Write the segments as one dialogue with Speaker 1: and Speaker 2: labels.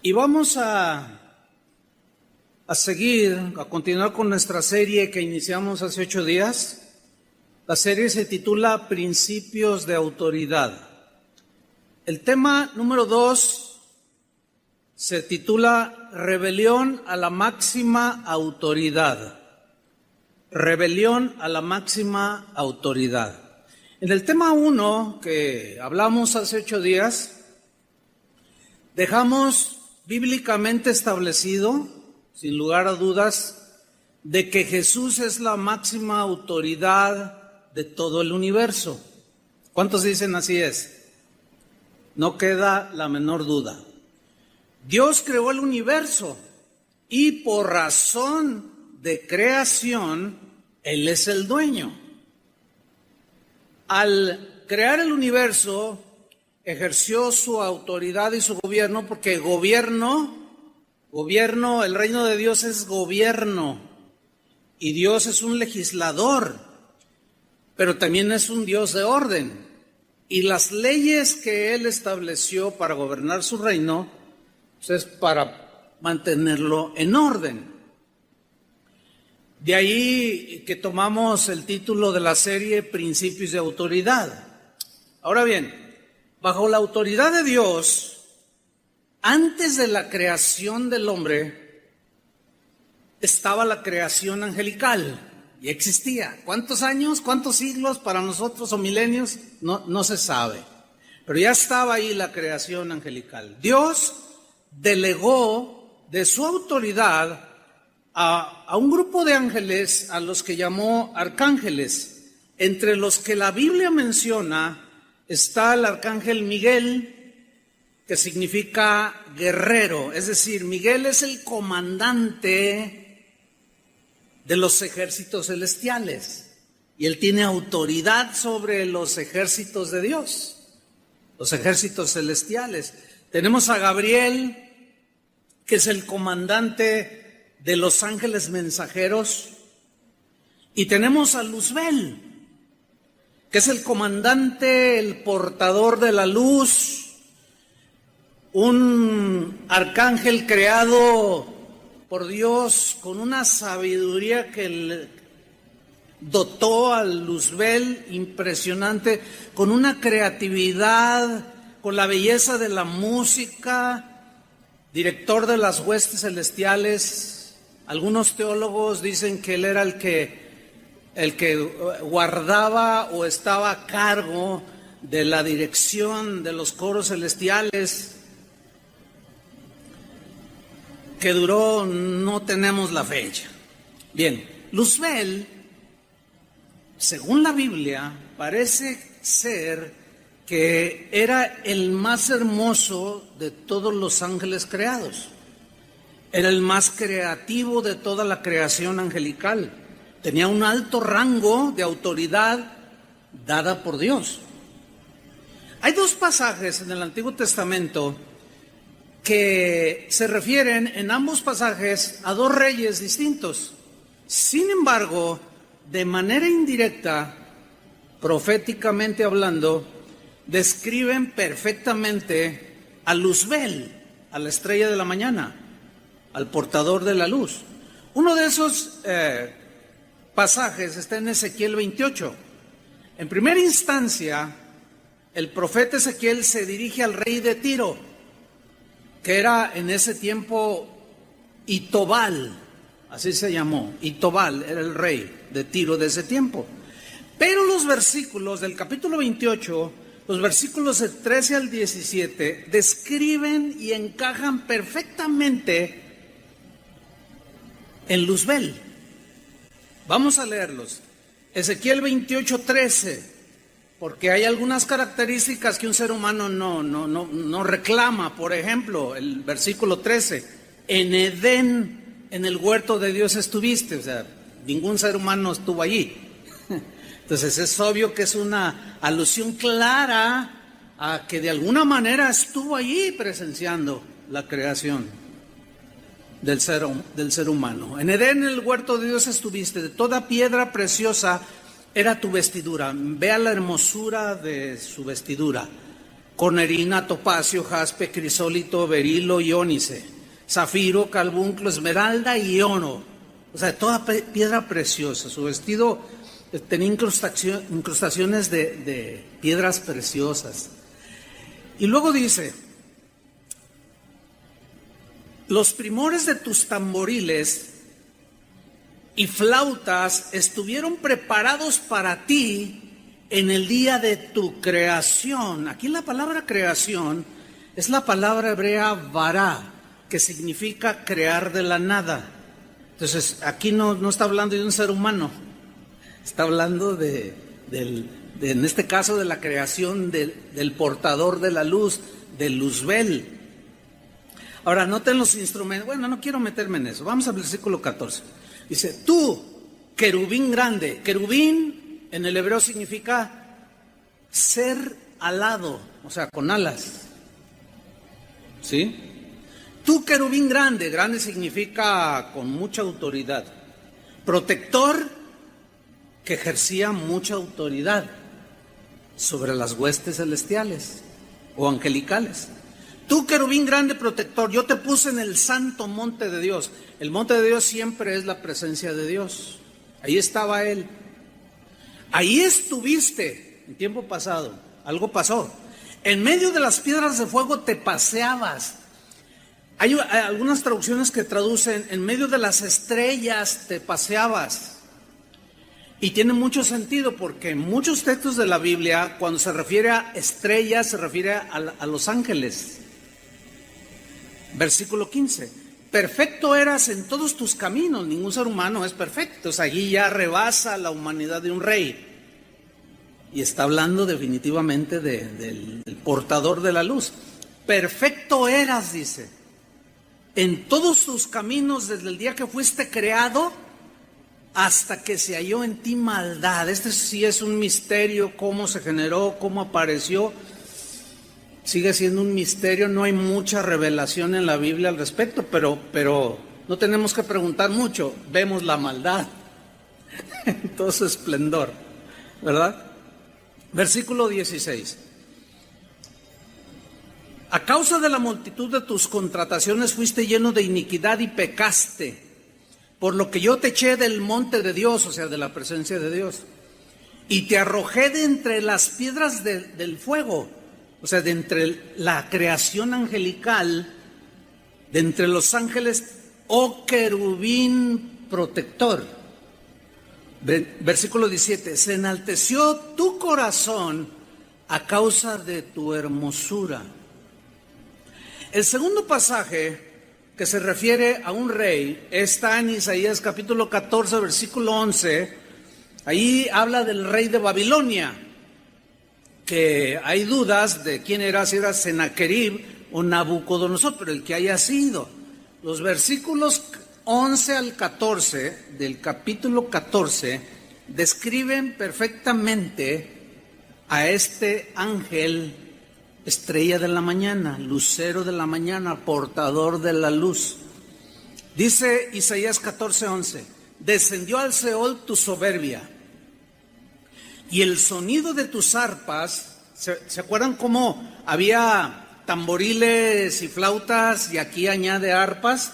Speaker 1: Y vamos a continuar con nuestra serie que iniciamos hace 8 días. La serie se titula Principios de Autoridad. El tema número 2 se titula Rebelión a la máxima autoridad. Rebelión a la máxima autoridad. En el tema 1 que hablamos hace 8 días, dejamos bíblicamente establecido, sin lugar a dudas, de que Jesús es la máxima autoridad de todo el universo. ¿Cuántos dicen así es? No queda la menor duda. Dios creó el universo y por razón de creación, Él es el dueño. Al crear el universo, ejerció su autoridad y su gobierno, porque gobierno, el reino de Dios es gobierno, y Dios es un legislador, pero también es un Dios de orden. Y las leyes que Él estableció para gobernar su reino, pues es para mantenerlo en orden. De ahí que tomamos el título de la serie Principios de Autoridad. Ahora bien, bajo la autoridad de Dios, antes de la creación del hombre, estaba la creación angelical y existía. ¿Cuántos años, cuántos siglos para nosotros o milenios? No se sabe. Pero ya estaba ahí la creación angelical. Dios delegó de su autoridad a un grupo de ángeles a los que llamó arcángeles. Entre los que la Biblia menciona está el arcángel Miguel, que significa guerrero, es decir, Miguel es el comandante de los ejércitos celestiales y él tiene autoridad sobre los ejércitos de Dios, los ejércitos celestiales. Tenemos a Gabriel, que es el comandante de los ángeles mensajeros, y tenemos a Luzbel, que es el comandante, el portador de la luz, un arcángel creado por Dios con una sabiduría que dotó a Luzbel impresionante, con una creatividad, con la belleza de la música, director de las huestes celestiales. Algunos teólogos dicen que él era el que guardaba o estaba a cargo de la dirección de los coros celestiales, que duró, no tenemos la fecha. Bien, Luzbel, según la Biblia, parece ser que era el más hermoso de todos los ángeles creados. Era el más creativo de toda la creación angelical. Tenía un alto rango de autoridad dada por Dios. Hay 2 pasajes en el Antiguo Testamento que se refieren en ambos pasajes a 2 reyes distintos. Sin embargo, de manera indirecta, proféticamente hablando, describen perfectamente a Luzbel, a la estrella de la mañana, al portador de la luz. Uno de esos pasajes está en Ezequiel 28. En primera instancia, el profeta Ezequiel se dirige al rey de Tiro, que era en ese tiempo Itobal, así se llamó. Itobal era el rey de Tiro de ese tiempo. Pero los versículos del capítulo 28, los versículos del 13 al 17, describen y encajan perfectamente en Luzbel. Vamos a leerlos. Ezequiel 28, 13, porque hay algunas características que un ser humano no reclama. Por ejemplo, el versículo 13, en Edén, en el huerto de Dios estuviste. O sea, ningún ser humano estuvo allí. Entonces es obvio que es una alusión clara a que de alguna manera estuvo allí presenciando la creación del ser humano. En Edén, en el huerto de Dios estuviste, de toda piedra preciosa era tu vestidura. Vea la hermosura de su vestidura. cornerina, topacio, jaspe, crisólito, berilo y ónice, zafiro, carbunclo, esmeralda y oro. O sea, toda piedra preciosa. Su vestido tenía incrustaciones de piedras preciosas. Y luego dice: los primores de tus tamboriles y flautas estuvieron preparados para ti en el día de tu creación. Aquí la palabra creación es la palabra hebrea vará, que significa crear de la nada. Entonces, aquí no está hablando de un ser humano, está hablando en este caso, de la creación del portador de la luz, del Luzbel. Ahora, noten los instrumentos. Bueno, no quiero meterme en eso. Vamos al versículo 14. Dice: tú, querubín grande. Querubín en el hebreo significa ser alado, o sea, con alas. ¿Sí? Tú, querubín grande. Grande significa con mucha autoridad. Protector, que ejercía mucha autoridad sobre las huestes celestiales o angelicales. Tú, querubín grande protector, yo te puse en el santo monte de Dios. El monte de Dios siempre es la presencia de Dios. Ahí estaba Él. Ahí estuviste en tiempo pasado. Algo pasó. En medio de las piedras de fuego te paseabas. Hay algunas traducciones que traducen: en medio de las estrellas te paseabas. Y tiene mucho sentido, porque en muchos textos de la Biblia, cuando se refiere a estrellas, se refiere a los ángeles. Versículo 15: perfecto eras en todos tus caminos. Ningún ser humano es perfecto. Entonces, allí ya rebasa la humanidad de un rey. Y está hablando definitivamente del portador de la luz. Perfecto eras, dice, en todos tus caminos desde el día que fuiste creado hasta que se halló en ti maldad. Este sí es un misterio, cómo se generó, cómo apareció. Sigue siendo un misterio, no hay mucha revelación en la Biblia al respecto, pero no tenemos que preguntar mucho. Vemos la maldad en todo su esplendor, ¿verdad? Versículo 16. A causa de la multitud de tus contrataciones fuiste lleno de iniquidad y pecaste, por lo que yo te eché del monte de Dios, o sea, de la presencia de Dios, y te arrojé de entre las piedras del fuego, o sea, de entre la creación angelical, de entre los ángeles, oh querubín protector. Versículo 17, se enalteció tu corazón a causa de tu hermosura. El segundo pasaje que se refiere a un rey está en Isaías capítulo 14, versículo 11. Ahí habla del rey de Babilonia, que hay dudas de quién era, si era Sennacherib o Nabucodonosor, pero el que haya sido. Los versículos 11 al 14 del capítulo 14 describen perfectamente a este ángel, estrella de la mañana, lucero de la mañana, portador de la luz. Dice Isaías 14:11, descendió al Seol tu soberbia y el sonido de tus arpas. ¿Se acuerdan cómo había tamboriles y flautas y aquí añade arpas?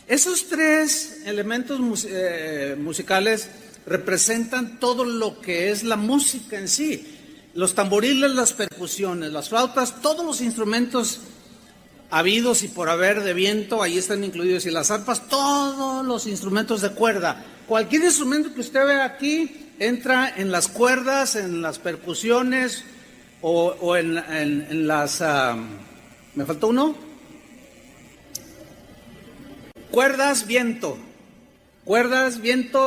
Speaker 1: Esos tres elementos musicales representan todo lo que es la música en sí. Los tamboriles, las percusiones, las flautas, todos los instrumentos habidos y por haber de viento, ahí están incluidos. Y las arpas, todos los instrumentos de cuerda. Cualquier instrumento que usted vea aquí entra en las cuerdas, en las percusiones o en las... ¿me faltó uno? Cuerdas, viento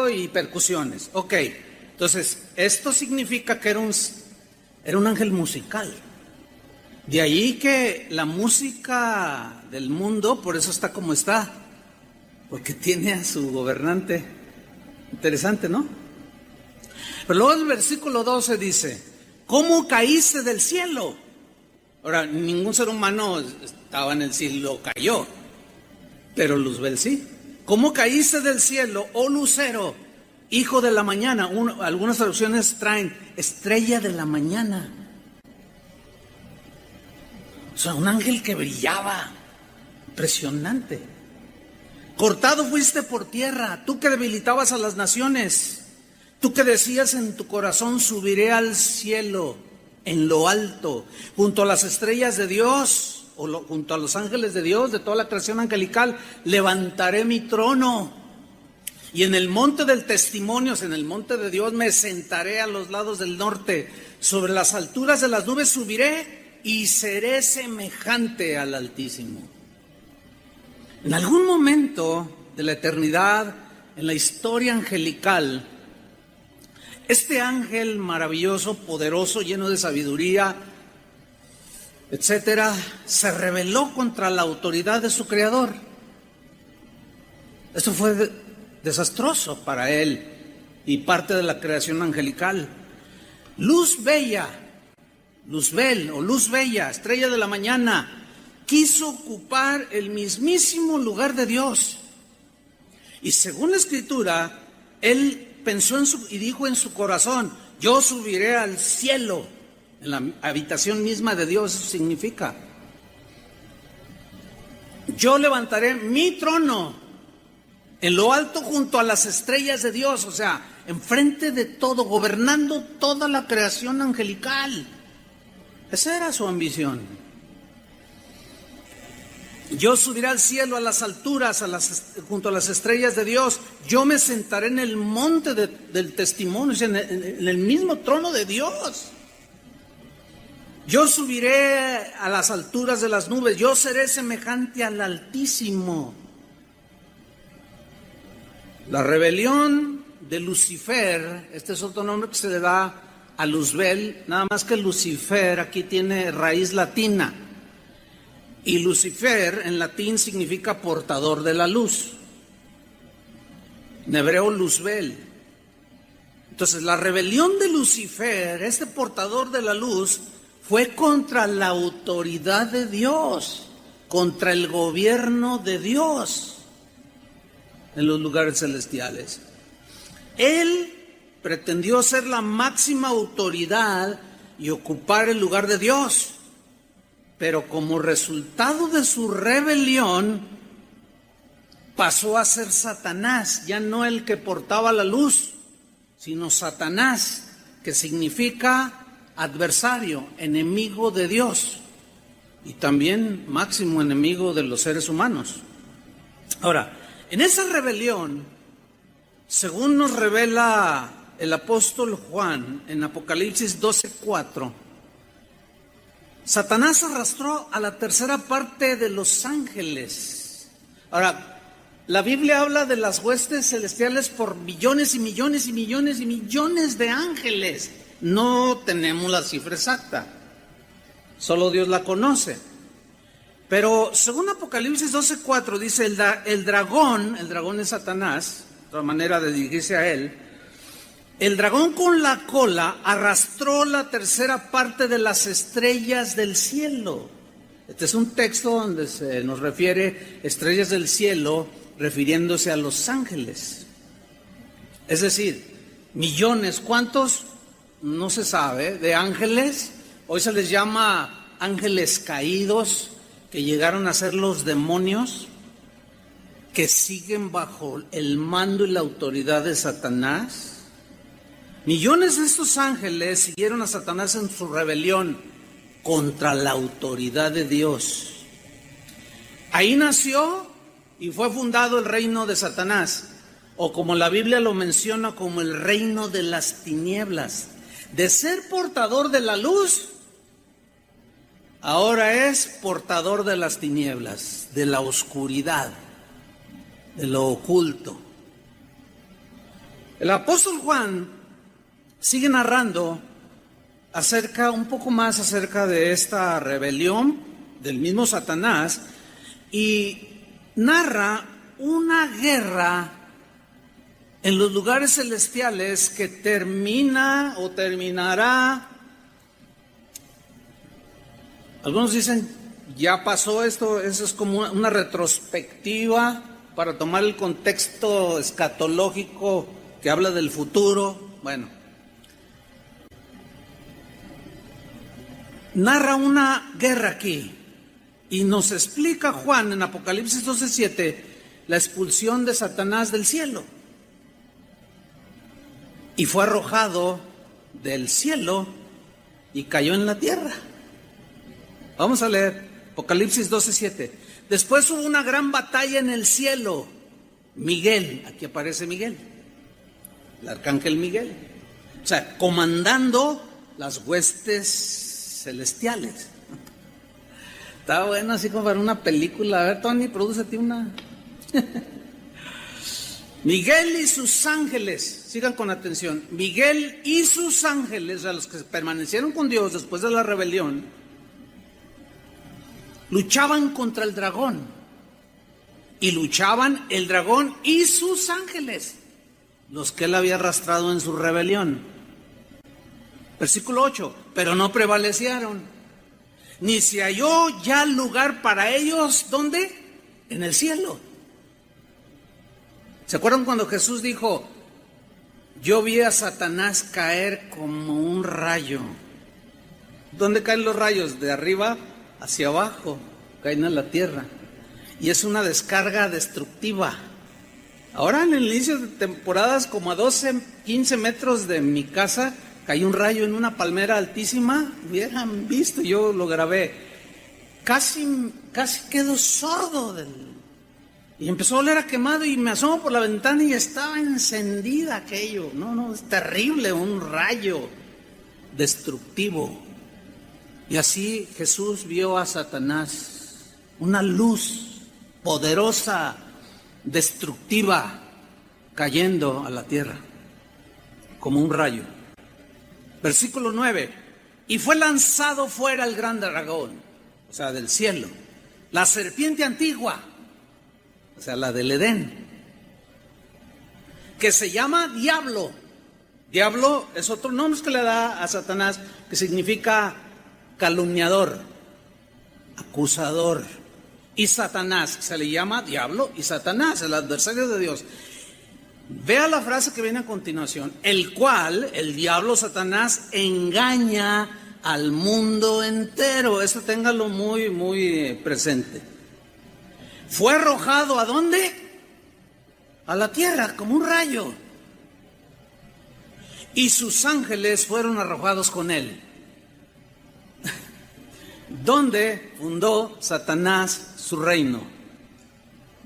Speaker 1: y percusiones. Ok, entonces esto significa que era un ángel musical. De ahí que la música del mundo, por eso está como está, porque tiene a su gobernante. Interesante, ¿no? Pero luego el versículo 12 dice, ¿cómo caíste del cielo? Ahora, ningún ser humano estaba en el cielo, cayó, pero Luzbel sí. ¿Cómo caíste del cielo, oh lucero, hijo de la mañana? Algunas traducciones traen estrella de la mañana. O sea, un ángel que brillaba, impresionante. Cortado fuiste por tierra, tú que debilitabas a las naciones, tú que decías en tu corazón, subiré al cielo, en lo alto, junto a las estrellas de Dios, junto a los ángeles de Dios, de toda la creación angelical, levantaré mi trono. Y en el monte del testimonio, en el monte de Dios, me sentaré a los lados del norte, sobre las alturas de las nubes subiré y seré semejante al Altísimo. En algún momento de la eternidad, en la historia angelical, este ángel maravilloso, poderoso, lleno de sabiduría, etcétera, se rebeló contra la autoridad de su creador. Esto fue desastroso para él y parte de la creación angelical. Luzbel o luz bella, estrella de la mañana, quiso ocupar el mismísimo lugar de Dios. Y según la Escritura, él pensó y dijo en su corazón, yo subiré al cielo, en la habitación misma de Dios. Eso significa, yo levantaré mi trono en lo alto junto a las estrellas de Dios, o sea, enfrente de todo, gobernando toda la creación angelical. Esa era su ambición. Yo subiré al cielo, a las alturas, junto a las estrellas de Dios. Yo me sentaré en el monte del testimonio, en el mismo trono de Dios. Yo subiré a las alturas de las nubes. Yo seré semejante al Altísimo. La rebelión de Lucifer, este es otro nombre que se le da a Luzbel, nada más que Lucifer aquí tiene raíz latina. Y Lucifer en latín significa portador de la luz. En hebreo, Luzbel. Entonces, la rebelión de Lucifer, este portador de la luz, fue contra la autoridad de Dios, contra el gobierno de Dios en los lugares celestiales. Él pretendió ser la máxima autoridad y ocupar el lugar de Dios. Pero como resultado de su rebelión, pasó a ser Satanás, ya no el que portaba la luz, sino Satanás, que significa adversario, enemigo de Dios y también máximo enemigo de los seres humanos. Ahora, en esa rebelión, según nos revela el apóstol Juan en Apocalipsis 12:4, Satanás arrastró a la tercera parte de los ángeles. Ahora, la Biblia habla de las huestes celestiales por millones y millones y millones y millones de ángeles. No tenemos la cifra exacta, solo Dios la conoce. Pero según Apocalipsis 12:4 dice, el dragón es Satanás, otra manera de dirigirse a él. El dragón con la cola arrastró la tercera parte de las estrellas del cielo. Este es un texto donde se nos refiere estrellas del cielo, refiriéndose a los ángeles. Es decir, millones, ¿cuántos? No se sabe, de ángeles. Hoy se les llama ángeles caídos, que llegaron a ser los demonios, que siguen bajo el mando y la autoridad de Satanás. Millones de estos ángeles siguieron a Satanás en su rebelión contra la autoridad de Dios. Ahí nació y fue fundado el reino de Satanás, o como la Biblia lo menciona, como el reino de las tinieblas. De ser portador de la luz, ahora es portador de las tinieblas, de la oscuridad, de lo oculto. El apóstol Juan sigue narrando un poco más acerca de esta rebelión del mismo Satanás, y narra una guerra en los lugares celestiales que termina o terminará. Algunos dicen, ya pasó esto, eso es como una retrospectiva para tomar el contexto escatológico que habla del futuro. Bueno, narra una guerra aquí Y nos explica Juan en Apocalipsis 12:7 la expulsión de Satanás del cielo. Y fue arrojado del cielo y cayó en la tierra. Vamos a leer Apocalipsis 12:7. Después hubo una gran batalla en el cielo. Miguel, aquí aparece Miguel, el arcángel Miguel, o sea, comandando las huestes celestiales. Está bueno así como para una película. A ver, Tony, prodúcete una. Miguel y sus ángeles, sigan con atención. Miguel y sus ángeles, a los que permanecieron con Dios después de la rebelión, luchaban contra el dragón. Y luchaban el dragón y sus ángeles, los que él había arrastrado en su rebelión. Versículo 8, pero no prevalecieron, ni se halló ya lugar para ellos, ¿dónde? En el cielo. ¿Se acuerdan cuando Jesús dijo, yo vi a Satanás caer como un rayo? ¿Dónde caen los rayos? De arriba hacia abajo, caen a la tierra. Y es una descarga destructiva. Ahora en el inicio de temporadas, como a 12, 15 metros de mi casa, cayó un rayo en una palmera altísima. Hubieran visto, yo lo grabé. Casi quedo sordo y empezó a oler a quemado y me asomo por la ventana y estaba encendida aquello. No, es terrible, un rayo destructivo. Y así Jesús vio a Satanás, una luz poderosa, destructiva, cayendo a la tierra, como un rayo. Versículo 9, y fue lanzado fuera el gran dragón, o sea, del cielo, la serpiente antigua, o sea, la del Edén, que se llama Diablo. Diablo es otro nombre que le da a Satanás, que significa calumniador, acusador. Y Satanás, se le llama Diablo y Satanás, el adversario de Dios. Vea la frase que viene a continuación, el cual, el diablo Satanás, engaña al mundo entero. Eso téngalo muy, muy presente. Fue arrojado ¿a dónde? A la tierra, como un rayo. Y sus ángeles fueron arrojados con él. ¿Dónde fundó Satanás su reino?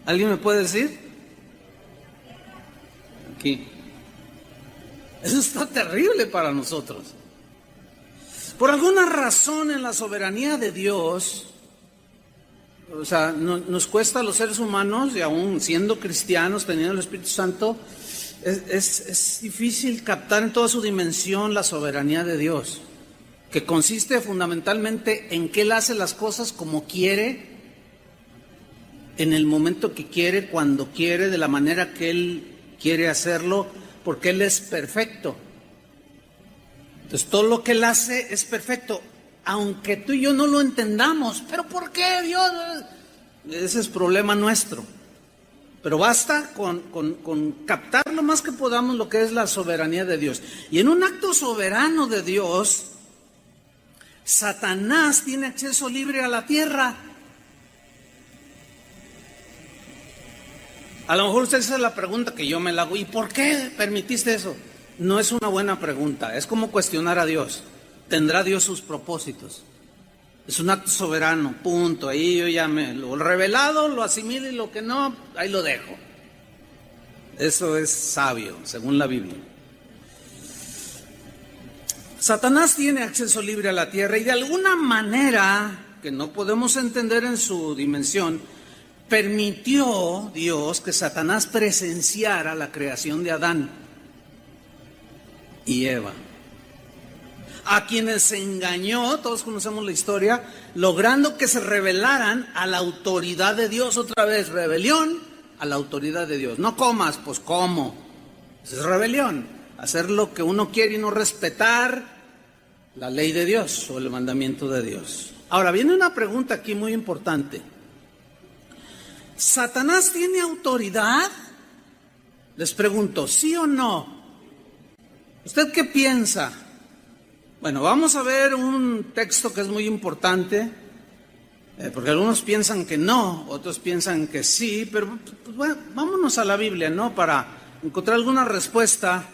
Speaker 1: ¿Alguien me puede decir? Aquí. Eso está terrible para nosotros. Por alguna razón en la soberanía de Dios, o sea, nos cuesta a los seres humanos, y aún siendo cristianos, teniendo el Espíritu Santo, es difícil captar en toda su dimensión la soberanía de Dios, que consiste fundamentalmente en que Él hace las cosas como quiere, en el momento que quiere, cuando quiere, de la manera que Él quiere hacerlo, porque Él es perfecto. Entonces todo lo que Él hace es perfecto, aunque tú y yo no lo entendamos. ¿Pero por qué Dios? Ese es problema nuestro. Pero basta con captar lo más que podamos lo que es la soberanía de Dios. Y en un acto soberano de Dios, Satanás tiene acceso libre a la tierra. A lo mejor usted hace la pregunta que yo me la hago, ¿y por qué permitiste eso? No es una buena pregunta, es como cuestionar a Dios. ¿Tendrá Dios sus propósitos? Es un acto soberano, punto. Ahí yo ya lo revelado, lo asimilo, y lo que no, ahí lo dejo. Eso es sabio, según la Biblia. Satanás tiene acceso libre a la tierra y de alguna manera, que no podemos entender en su dimensión, permitió Dios que Satanás presenciara la creación de Adán y Eva, a quienes engañó, todos conocemos la historia, logrando que se rebelaran a la autoridad de Dios. Otra vez, rebelión a la autoridad de Dios. No comas, pues como. Eso es rebelión, hacer lo que uno quiere y no respetar la ley de Dios o el mandamiento de Dios. Ahora, viene una pregunta aquí muy importante. ¿Satanás tiene autoridad? Les pregunto, ¿sí o no? ¿Usted qué piensa? Bueno, vamos a ver un texto que es muy importante Porque algunos piensan que no, otros piensan que sí, pero pues, bueno, vámonos a la Biblia, ¿no? Para encontrar alguna respuesta.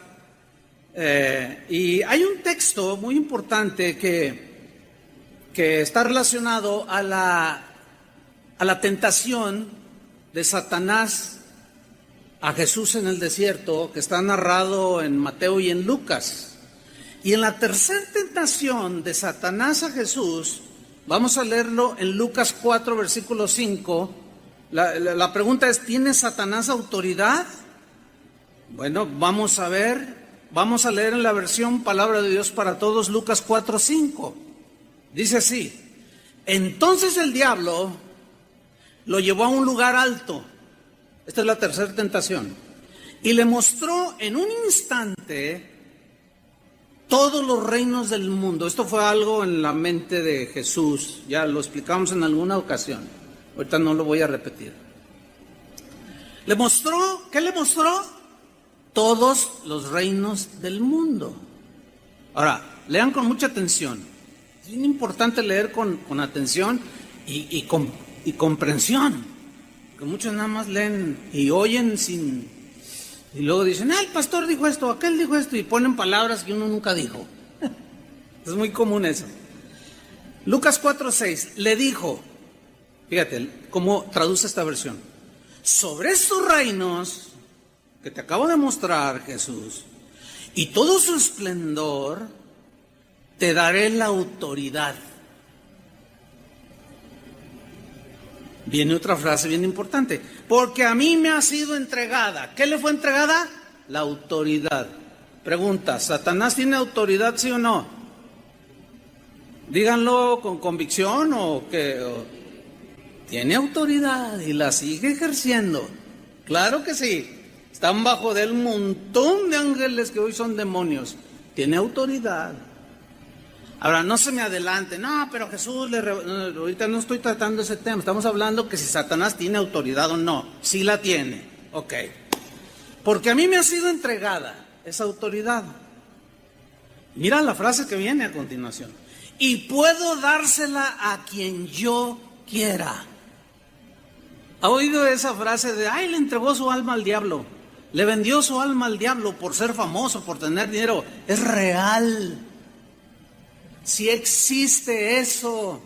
Speaker 1: Y hay un texto muy importante que está relacionado a la tentación de Satanás a Jesús en el desierto, que está narrado en Mateo y en Lucas. Y en la tercera tentación de Satanás a Jesús, vamos a leerlo en Lucas 4, versículo 5. La pregunta es, ¿tiene Satanás autoridad? Bueno, vamos a leer en la versión Palabra de Dios para Todos, Lucas 4, 5. Dice así: entonces el diablo lo llevó a un lugar alto. Esta es la tercera tentación. Y le mostró en un instante todos los reinos del mundo. Esto fue algo en la mente de Jesús. Ya lo explicamos en alguna ocasión. Ahorita no lo voy a repetir. Le mostró, ¿qué le mostró? Todos los reinos del mundo. Ahora, lean con mucha atención. Es bien importante leer con atención y comprensión. Que muchos nada más leen y oyen y luego dicen, el pastor dijo esto, aquel dijo esto, y ponen palabras que uno nunca dijo. Es muy común eso. Lucas 4:6 le dijo, fíjate cómo traduce esta versión: sobre estos reinos que te acabo de mostrar, Jesús, y todo su esplendor, te daré la autoridad. Viene otra frase bien importante: porque a mí me ha sido entregada. ¿Qué le fue entregada? La autoridad. Pregunta: ¿Satanás tiene autoridad, sí o no? Díganlo con convicción o que tiene autoridad y la sigue ejerciendo. Claro que sí. Están bajo de él un montón de ángeles que hoy son demonios. Tiene autoridad. Ahora, no se me adelante, no, pero Jesús, ahorita no estoy tratando ese tema, estamos hablando que si Satanás tiene autoridad o no. Sí la tiene, ok. Porque a mí me ha sido entregada esa autoridad. Mira la frase que viene a continuación: y puedo dársela a quien yo quiera. ¿Ha oído esa frase de, le entregó su alma al diablo? Le vendió su alma al diablo por ser famoso, por tener dinero. Es real. Si existe eso.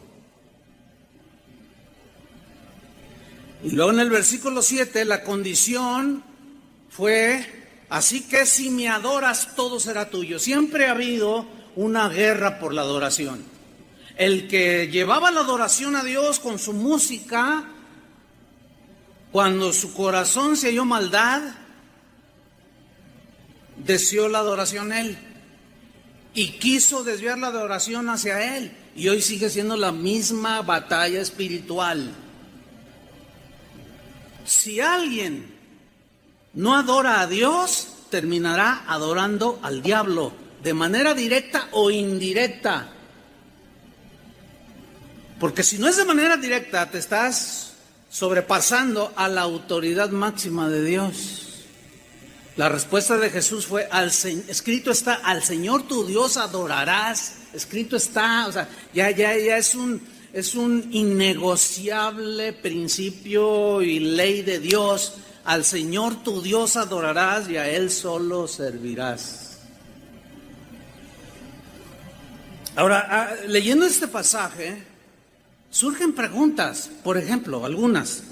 Speaker 1: Y luego en el versículo 7, la condición fue: así que si me adoras, todo será tuyo. Siempre ha habido una guerra por la adoración. El que llevaba la adoración a Dios con su música, cuando su corazón se halló maldad, deseó la adoración a él. Y quiso desviar la adoración hacia él. Y hoy sigue siendo la misma batalla espiritual. Si alguien no adora a Dios, terminará adorando al diablo, de manera directa o indirecta. Porque si no es de manera directa, te estás sobrepasando a la autoridad máxima de Dios. La respuesta de Jesús fue: escrito está, al Señor tu Dios adorarás. Escrito está, o sea, ya es un innegociable principio y ley de Dios. Al Señor tu Dios adorarás y a Él solo servirás. Ahora, leyendo este pasaje, surgen preguntas. Por ejemplo, algunas: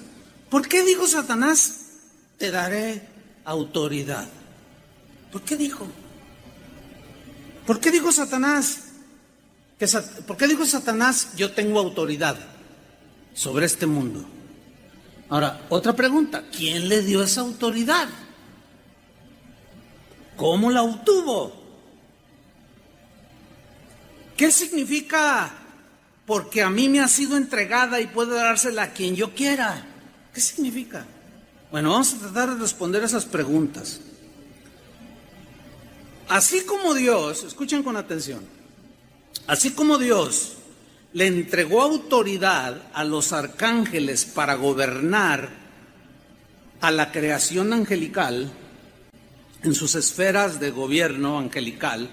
Speaker 1: ¿por qué dijo Satanás, te daré autoridad? ¿Por qué dijo? ¿Por qué dijo Satanás? ¿Por qué dijo Satanás, yo tengo autoridad sobre este mundo? Ahora, otra pregunta: ¿quién le dio esa autoridad? ¿Cómo la obtuvo? ¿Qué significa porque a mí me ha sido entregada y puedo dársela a quien yo quiera? ¿Qué significa? Bueno, vamos a tratar de responder esas preguntas. Así como Dios, escuchen con atención, así como Dios le entregó autoridad a los arcángeles para gobernar a la creación angelical en sus esferas de gobierno angelical,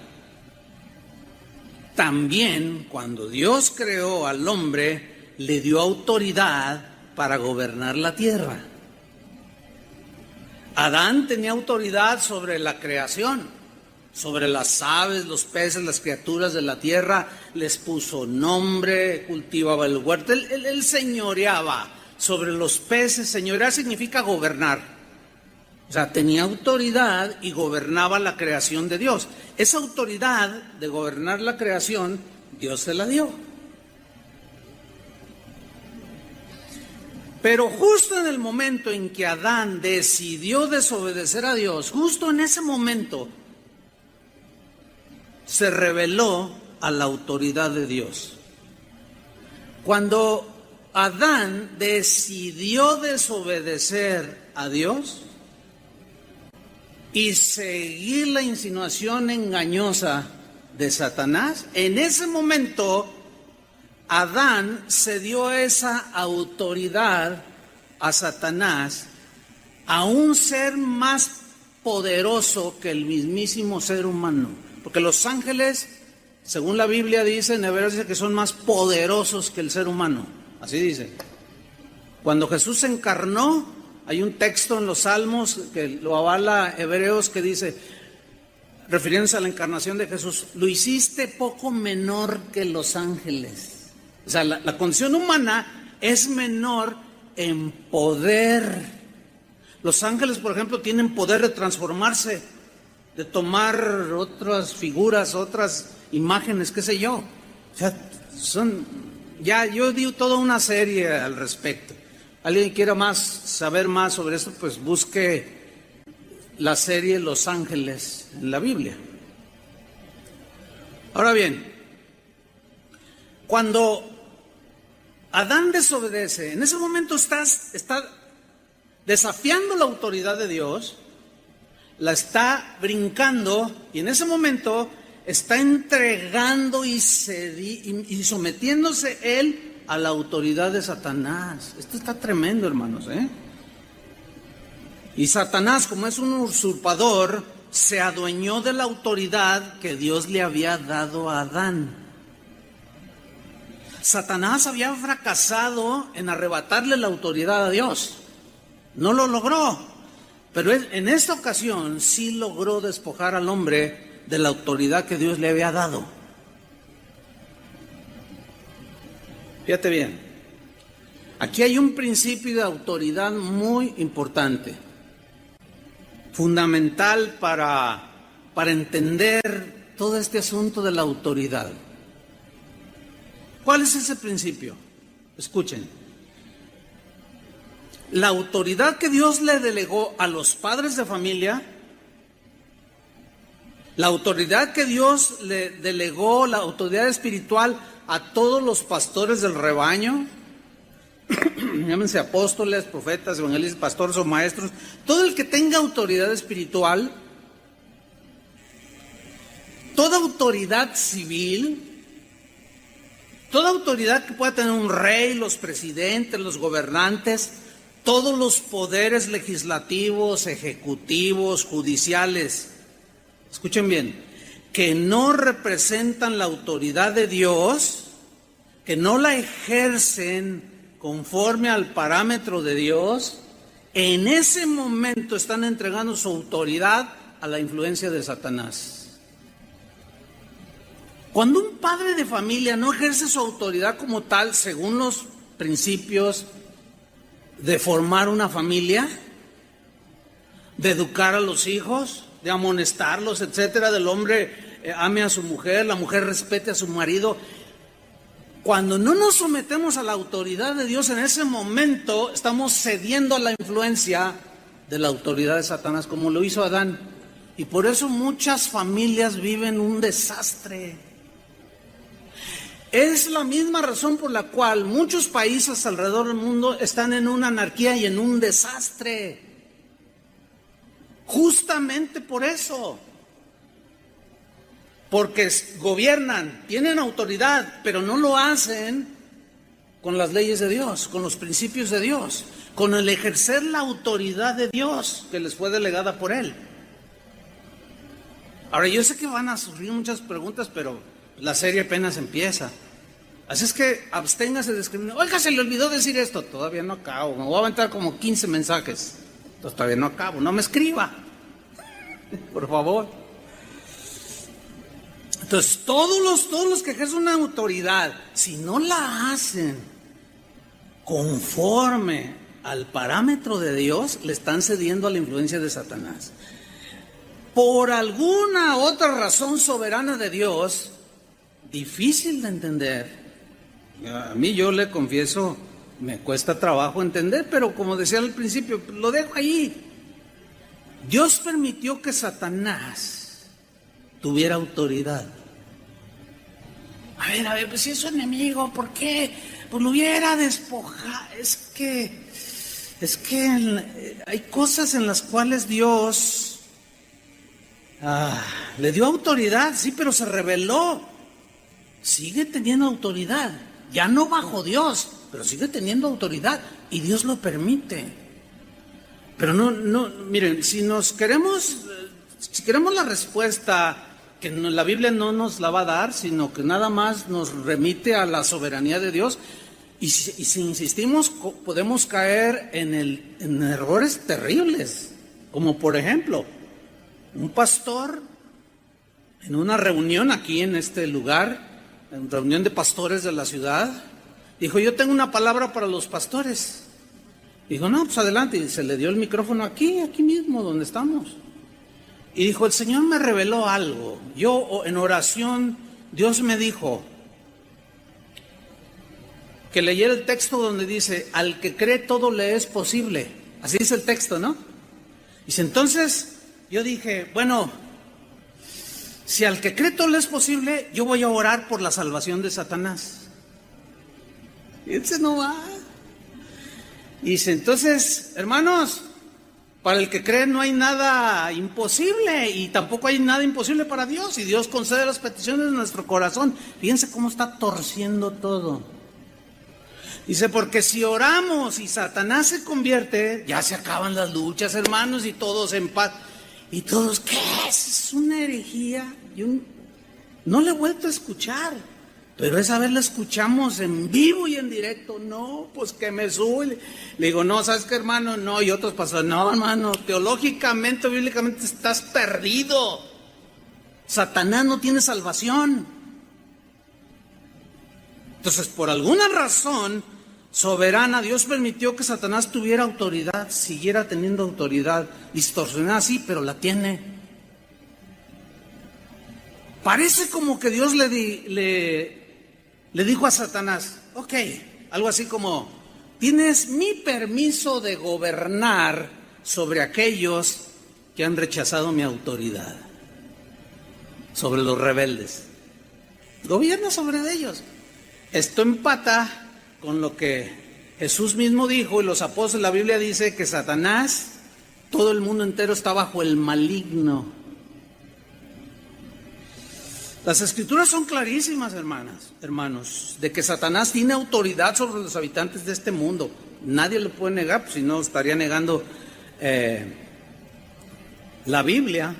Speaker 1: también cuando Dios creó al hombre, le dio autoridad para gobernar la tierra. Adán tenía autoridad sobre la creación, sobre las aves, los peces, las criaturas de la tierra, les puso nombre, cultivaba el huerto, él señoreaba sobre los peces. Señorear significa gobernar. O sea, tenía autoridad y gobernaba la creación de Dios. Esa autoridad de gobernar la creación, Dios se la dio. Pero justo en el momento en que Adán decidió desobedecer a Dios, justo en ese momento, se rebeló a la autoridad de Dios. Cuando Adán decidió desobedecer a Dios y seguir la insinuación engañosa de Satanás, en ese momento Adán cedió esa autoridad a Satanás, a un ser más poderoso que el mismísimo ser humano. Porque los ángeles, según la Biblia dice, en Hebreos dice que son más poderosos que el ser humano. Así dice. Cuando Jesús se encarnó, hay un texto en los Salmos que lo avala Hebreos que dice, refiriéndose a la encarnación de Jesús, lo hiciste poco menor que los ángeles. O sea, la condición humana es menor en poder. Los ángeles, por ejemplo, tienen poder de transformarse, de tomar otras figuras, otras imágenes, qué sé yo. O sea, yo digo toda una serie al respecto. ¿Alguien quiera saber más sobre esto? Pues busque la serie Los Ángeles en la Biblia. Ahora bien, cuando Adán desobedece, en ese momento está desafiando la autoridad de Dios, la está brincando y en ese momento está entregando y sometiéndose él a la autoridad de Satanás. Esto está tremendo, hermanos, Y Satanás, como es un usurpador, se adueñó de la autoridad que Dios le había dado a Adán. Satanás había fracasado en arrebatarle la autoridad a Dios. No lo logró, pero en esta ocasión sí logró despojar al hombre de la autoridad que Dios le había dado. Fíjate bien, aquí hay un principio de autoridad muy importante, fundamental para entender todo este asunto de la autoridad. ¿Cuál es ese principio? Escuchen. La autoridad que Dios le delegó a los padres de familia, la autoridad que Dios le delegó, la autoridad espiritual a todos los pastores del rebaño, llámense apóstoles, profetas, evangelistas, pastores o maestros, todo el que tenga autoridad espiritual, toda autoridad civil, toda autoridad que pueda tener un rey, los presidentes, los gobernantes, todos los poderes legislativos, ejecutivos, judiciales, escuchen bien, que no representan la autoridad de Dios, que no la ejercen conforme al parámetro de Dios, en ese momento están entregando su autoridad a la influencia de Satanás. Cuando un padre de familia no ejerce su autoridad como tal, según los principios de formar una familia, de educar a los hijos, de amonestarlos, etcétera, del hombre ame a su mujer, la mujer respete a su marido. Cuando no nos sometemos a la autoridad de Dios, en ese momento estamos cediendo a la influencia de la autoridad de Satanás, como lo hizo Adán. Y por eso muchas familias viven un desastre. Es la misma razón por la cual muchos países alrededor del mundo están en una anarquía y en un desastre. Justamente por eso. Porque gobiernan, tienen autoridad, pero no lo hacen con las leyes de Dios, con los principios de Dios, con el ejercer la autoridad de Dios que les fue delegada por Él. Ahora, yo sé que van a surgir muchas preguntas, pero la serie apenas empieza. Así es que absténgase de escribir. Oiga, se le olvidó decir esto. Todavía no acabo. Me voy a aventar como 15 mensajes. Entonces todavía no acabo. No me escriba. Por favor. Entonces, todos los que ejercen una autoridad, si no la hacen conforme al parámetro de Dios, le están cediendo a la influencia de Satanás. Por alguna otra razón soberana de Dios, difícil de entender. A mí, yo le confieso, me cuesta trabajo entender, pero como decía al principio, lo dejo ahí. Dios permitió que Satanás tuviera autoridad. A ver, pues si es su enemigo, ¿por qué? Pues lo hubiera despojado. Es que hay cosas en las cuales Dios le dio autoridad, sí, pero se rebeló. Sigue teniendo autoridad, ya no bajo Dios, pero sigue teniendo autoridad y Dios lo permite. Pero no, miren, si queremos la respuesta que la Biblia no nos la va a dar, sino que nada más nos remite a la soberanía de Dios. Y si insistimos, podemos caer en errores terribles. Como por ejemplo, un pastor en una reunión aquí en este lugar, en reunión de pastores de la ciudad, dijo: yo tengo una palabra para los pastores. Dijo: no, pues adelante. Y se le dio el micrófono aquí mismo donde estamos. Y dijo: el Señor me reveló algo. Yo en oración, Dios me dijo que leyera el texto donde dice: al que cree todo le es posible. Así dice el texto, ¿no? Dice, entonces yo dije, bueno, si al que cree todo le es posible, yo voy a orar por la salvación de Satanás. Y ese no va. Y dice, entonces, hermanos, para el que cree no hay nada imposible y tampoco hay nada imposible para Dios. Y Dios concede las peticiones de nuestro corazón. Fíjense cómo está torciendo todo. Dice, porque si oramos y Satanás se convierte, ya se acaban las luchas, hermanos, y todos en paz. Y todos, ¿qué es? Es una herejía. No le he vuelto a escuchar, pero esa vez la escuchamos en vivo y en directo. No, pues que me sube. Le digo, no, ¿sabes qué, hermano? No, y otros pasan, no, hermano, teológicamente, bíblicamente estás perdido. Satanás no tiene salvación. Entonces, por alguna razón soberana, Dios permitió que Satanás tuviera autoridad, siguiera teniendo autoridad, distorsionada sí, pero la tiene. Parece como que Dios le dijo a Satanás, ok, algo así como, tienes mi permiso de gobernar sobre aquellos que han rechazado mi autoridad, sobre los rebeldes. Gobierna sobre ellos. Esto empata con lo que Jesús mismo dijo y los apóstoles. La Biblia dice que Satanás, todo el mundo entero está bajo el maligno. Las escrituras son clarísimas, hermanos, de que Satanás tiene autoridad sobre los habitantes de este mundo. Nadie lo puede negar, pues si no estaría negando la Biblia.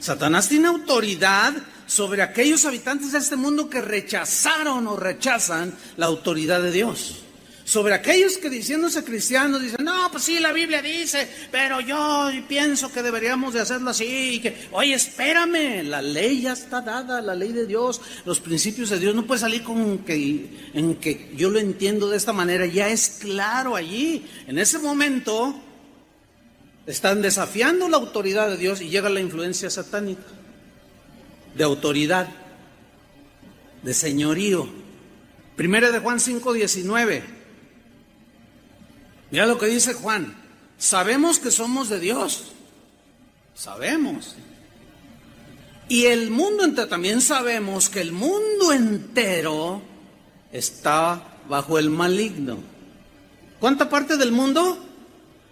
Speaker 1: Satanás tiene autoridad sobre aquellos habitantes de este mundo que rechazaron o rechazan la autoridad de Dios. Sobre aquellos que diciéndose cristianos dicen, no, pues sí, la Biblia dice, pero yo pienso que deberíamos de hacerlo así. Y que, oye, espérame, la ley ya está dada, la ley de Dios, los principios de Dios. No puede salir en que yo lo entiendo de esta manera. Ya es claro allí. En ese momento están desafiando la autoridad de Dios y llega la influencia satánica. De autoridad, de señorío. Primera de Juan 5:19. Mira lo que dice Juan. Sabemos que somos de Dios. Sabemos. Y el mundo entero, también sabemos que el mundo entero está bajo el maligno. ¿Cuánta parte del mundo?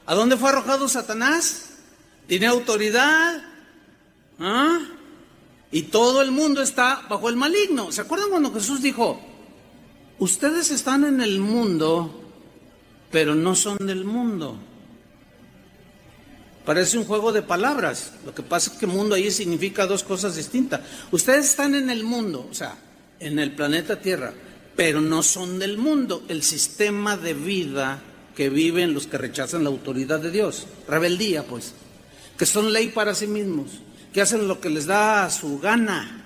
Speaker 1: ¿A dónde fue arrojado Satanás? ¿Tiene autoridad? Y todo el mundo está bajo el maligno. ¿Se acuerdan cuando Jesús dijo, ustedes están en el mundo, pero no son del mundo? Parece un juego de palabras. Lo que pasa es que mundo ahí significa dos cosas distintas. Ustedes están en el mundo, o sea, en el planeta Tierra, pero no son del mundo. El sistema de vida que viven los que rechazan la autoridad de Dios, rebeldía pues, que son ley para sí mismos, que hacen lo que les da su gana.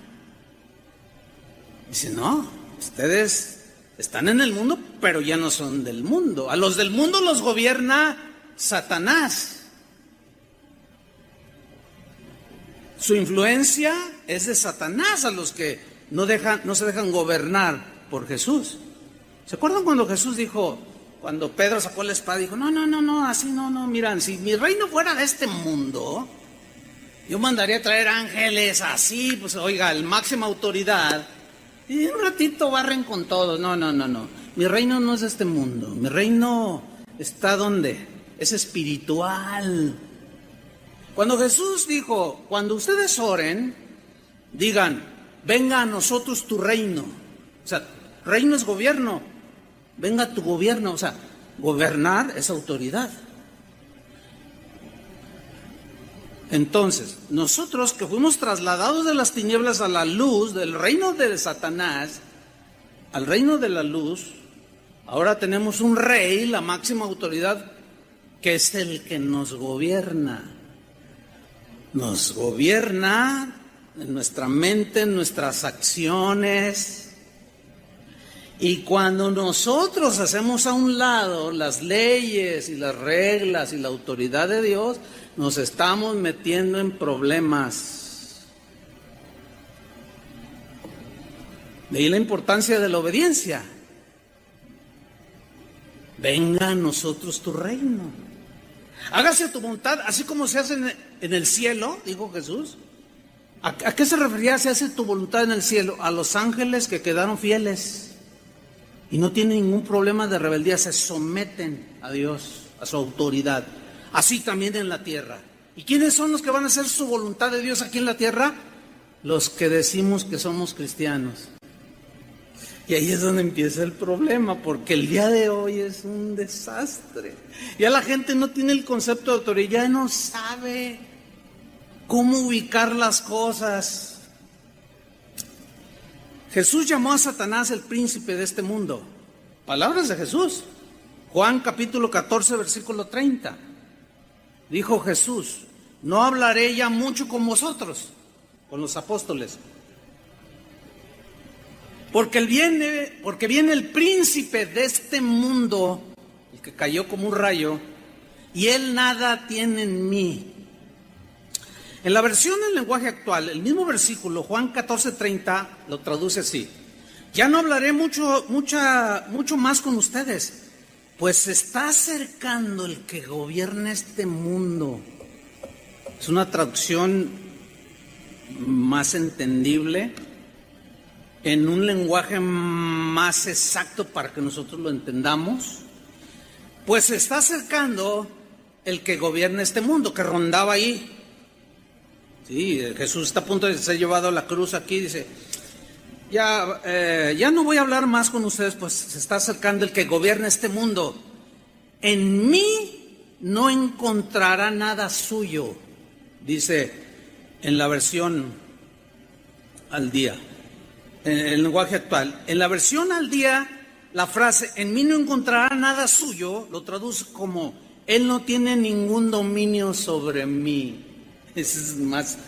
Speaker 1: Dice, no, ustedes están en el mundo, pero ya no son del mundo. A los del mundo los gobierna Satanás. Su influencia es de Satanás a los que no se dejan gobernar por Jesús. ¿Se acuerdan cuando Jesús dijo, cuando Pedro sacó la espada, dijo, no, así no, miran, si mi reino fuera de este mundo, yo mandaría a traer ángeles así, pues oiga, el máxima autoridad, y un ratito barren con todo. No, mi reino no es de este mundo, mi reino está donde es espiritual. Cuando Jesús dijo, cuando ustedes oren, digan, venga a nosotros tu reino. O sea, reino es gobierno, venga tu gobierno. O sea, gobernar es autoridad. Entonces, nosotros que fuimos trasladados de las tinieblas a la luz, del reino de Satanás, al reino de la luz, ahora tenemos un rey, la máxima autoridad, que es el que nos gobierna. Nos gobierna en nuestra mente, en nuestras acciones. Y cuando nosotros hacemos a un lado las leyes y las reglas y la autoridad de Dios, nos estamos metiendo en problemas. De ahí la importancia de la obediencia. Venga a nosotros tu reino. Hágase tu voluntad, así como se hace en el cielo, dijo Jesús. ¿A qué se refería se hace tu voluntad en el cielo? A los ángeles que quedaron fieles y no tienen ningún problema de rebeldía, se someten a Dios, a su autoridad. Así también en la tierra. ¿Y quiénes son los que van a hacer su voluntad de Dios aquí en la tierra? Los que decimos que somos cristianos. Y ahí es donde empieza el problema, porque el día de hoy es un desastre. Ya la gente no tiene el concepto de autoridad, ya no sabe cómo ubicar las cosas. Jesús llamó a Satanás el príncipe de este mundo. Palabras de Jesús. Juan capítulo 14, versículo 30. Dijo Jesús, no hablaré ya mucho con vosotros, con los apóstoles. Porque viene el príncipe de este mundo, el que cayó como un rayo, y él nada tiene en mí. En la versión del lenguaje actual, el mismo versículo, Juan 14:30, lo traduce así. Ya no hablaré mucho más con ustedes, pues se está acercando el que gobierna este mundo. Es una traducción más entendible, en un lenguaje más exacto para que nosotros lo entendamos. Pues se está acercando el que gobierna este mundo, que rondaba ahí. Sí, Jesús está a punto de ser llevado a la cruz aquí, dice, ya no voy a hablar más con ustedes, pues se está acercando el que gobierna este mundo. En mí no encontrará nada suyo, dice en la versión al día. En el lenguaje actual. En la versión al día, la frase, en mí no encontrará nada suyo, lo traduce como, él no tiene ningún dominio sobre mí. Es más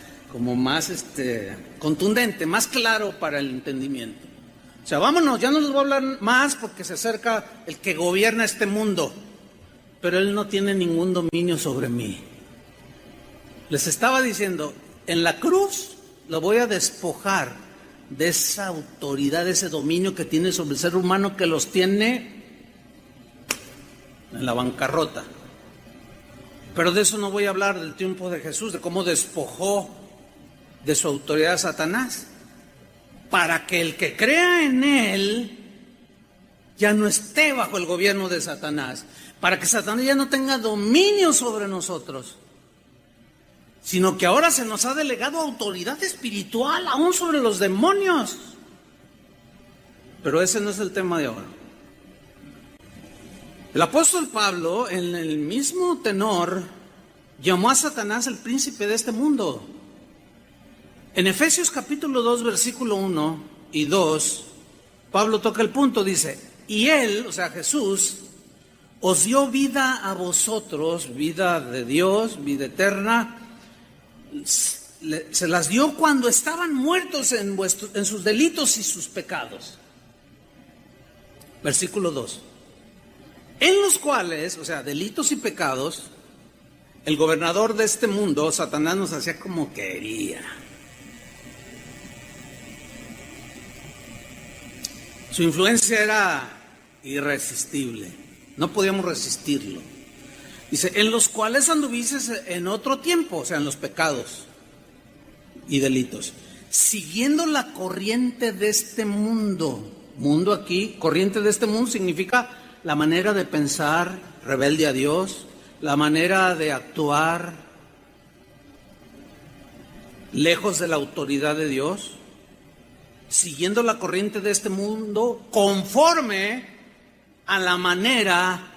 Speaker 1: contundente, más claro para el entendimiento. O sea, vámonos, ya no les voy a hablar más porque se acerca el que gobierna este mundo, pero él no tiene ningún dominio sobre mí. Les estaba diciendo, en la cruz lo voy a despojar de esa autoridad, de ese dominio que tiene sobre el ser humano, que los tiene en la bancarrota. Pero de eso no voy a hablar, del triunfo de Jesús, de cómo despojó de su autoridad a Satanás, para que el que crea en él ya no esté bajo el gobierno de Satanás, para que Satanás ya no tenga dominio sobre nosotros, sino que ahora se nos ha delegado autoridad espiritual aún sobre los demonios. Pero ese no es el tema de ahora. El apóstol Pablo, en el mismo tenor, llamó a Satanás el príncipe de este mundo. En Efesios capítulo 2, versículo 1 y 2, Pablo toca el punto, dice, y Él, o sea Jesús, os dio vida a vosotros, vida de Dios, vida eterna, se las dio cuando estaban muertos en sus delitos y sus pecados. Versículo 2. En los cuales, o sea, delitos y pecados, el gobernador de este mundo, Satanás, nos hacía como quería. Su influencia era irresistible, no podíamos resistirlo. Dice, en los cuales anduvisteis en otro tiempo, o sea, en los pecados y delitos, siguiendo la corriente de este mundo. Mundo aquí, corriente de este mundo significa la manera de pensar rebelde a Dios, la manera de actuar lejos de la autoridad de Dios, siguiendo la corriente de este mundo conforme a la manera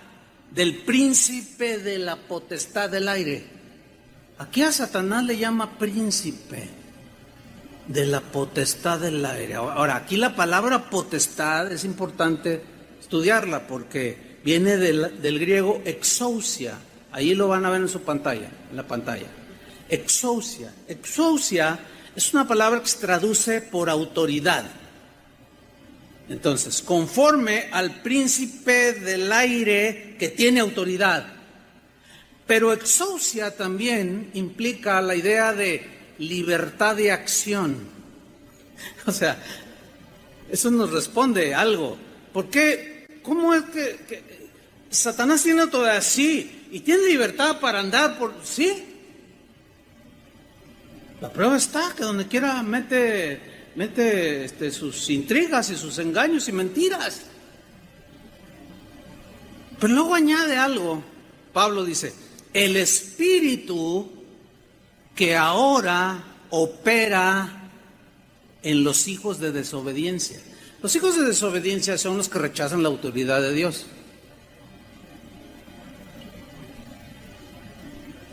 Speaker 1: del príncipe de la potestad del aire. Aquí a Satanás le llama príncipe de la potestad del aire. Ahora, aquí la palabra potestad es importante estudiarla porque viene del griego exousia. Ahí lo van a ver en su pantalla, en la pantalla. Exousia. Exousia es una palabra que se traduce por autoridad. Entonces, conforme al príncipe del aire que tiene autoridad. Pero exousia también implica la idea de libertad de acción. O sea, eso nos responde algo. ¿Por qué? ¿Cómo es que Satanás tiene autoridad? Sí, y tiene libertad para andar por... Sí. La prueba está que donde quiera mete sus intrigas y sus engaños y mentiras. Pero luego añade algo. Pablo dice, el espíritu que ahora opera en los hijos de desobediencia. Los hijos de desobediencia son los que rechazan la autoridad de Dios.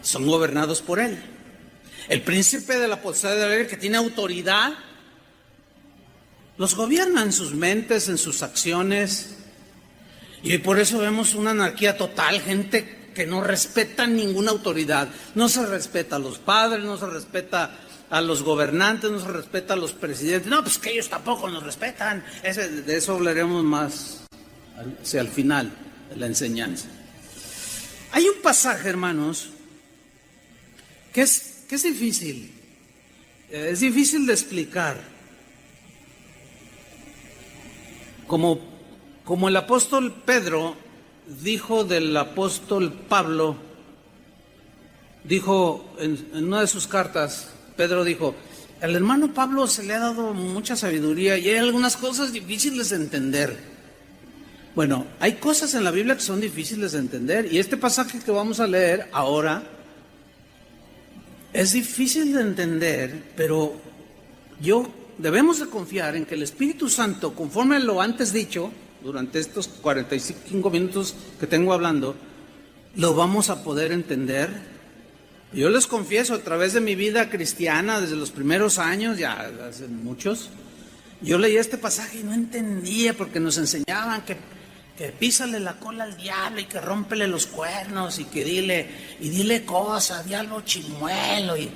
Speaker 1: Son gobernados por él. El príncipe de la potestad del aire que tiene autoridad los gobierna en sus mentes, en sus acciones. Y por eso vemos una anarquía total, gente que no respeta ninguna autoridad. No se respeta a los padres, no se respeta a los gobernantes, no se respeta a los presidentes. No, pues que ellos tampoco nos respetan. De eso hablaremos más hacia el final de la enseñanza. Hay un pasaje, hermanos, que es difícil. Es difícil de explicar. Como el apóstol Pedro dijo del apóstol Pablo, dijo en una de sus cartas, Pedro dijo, al hermano Pablo se le ha dado mucha sabiduría y hay algunas cosas difíciles de entender. Bueno, hay cosas en la Biblia que son difíciles de entender y este pasaje que vamos a leer ahora es difícil de entender, pero debemos de confiar en que el Espíritu Santo, conforme a lo antes dicho, durante estos 45 minutos que tengo hablando, lo vamos a poder entender. Yo les confieso, a través de mi vida cristiana, desde los primeros años, ya hace muchos, yo leía este pasaje y no entendía porque nos enseñaban que písale la cola al diablo y que rómpele los cuernos y que dile cosas, diablo chimuelo y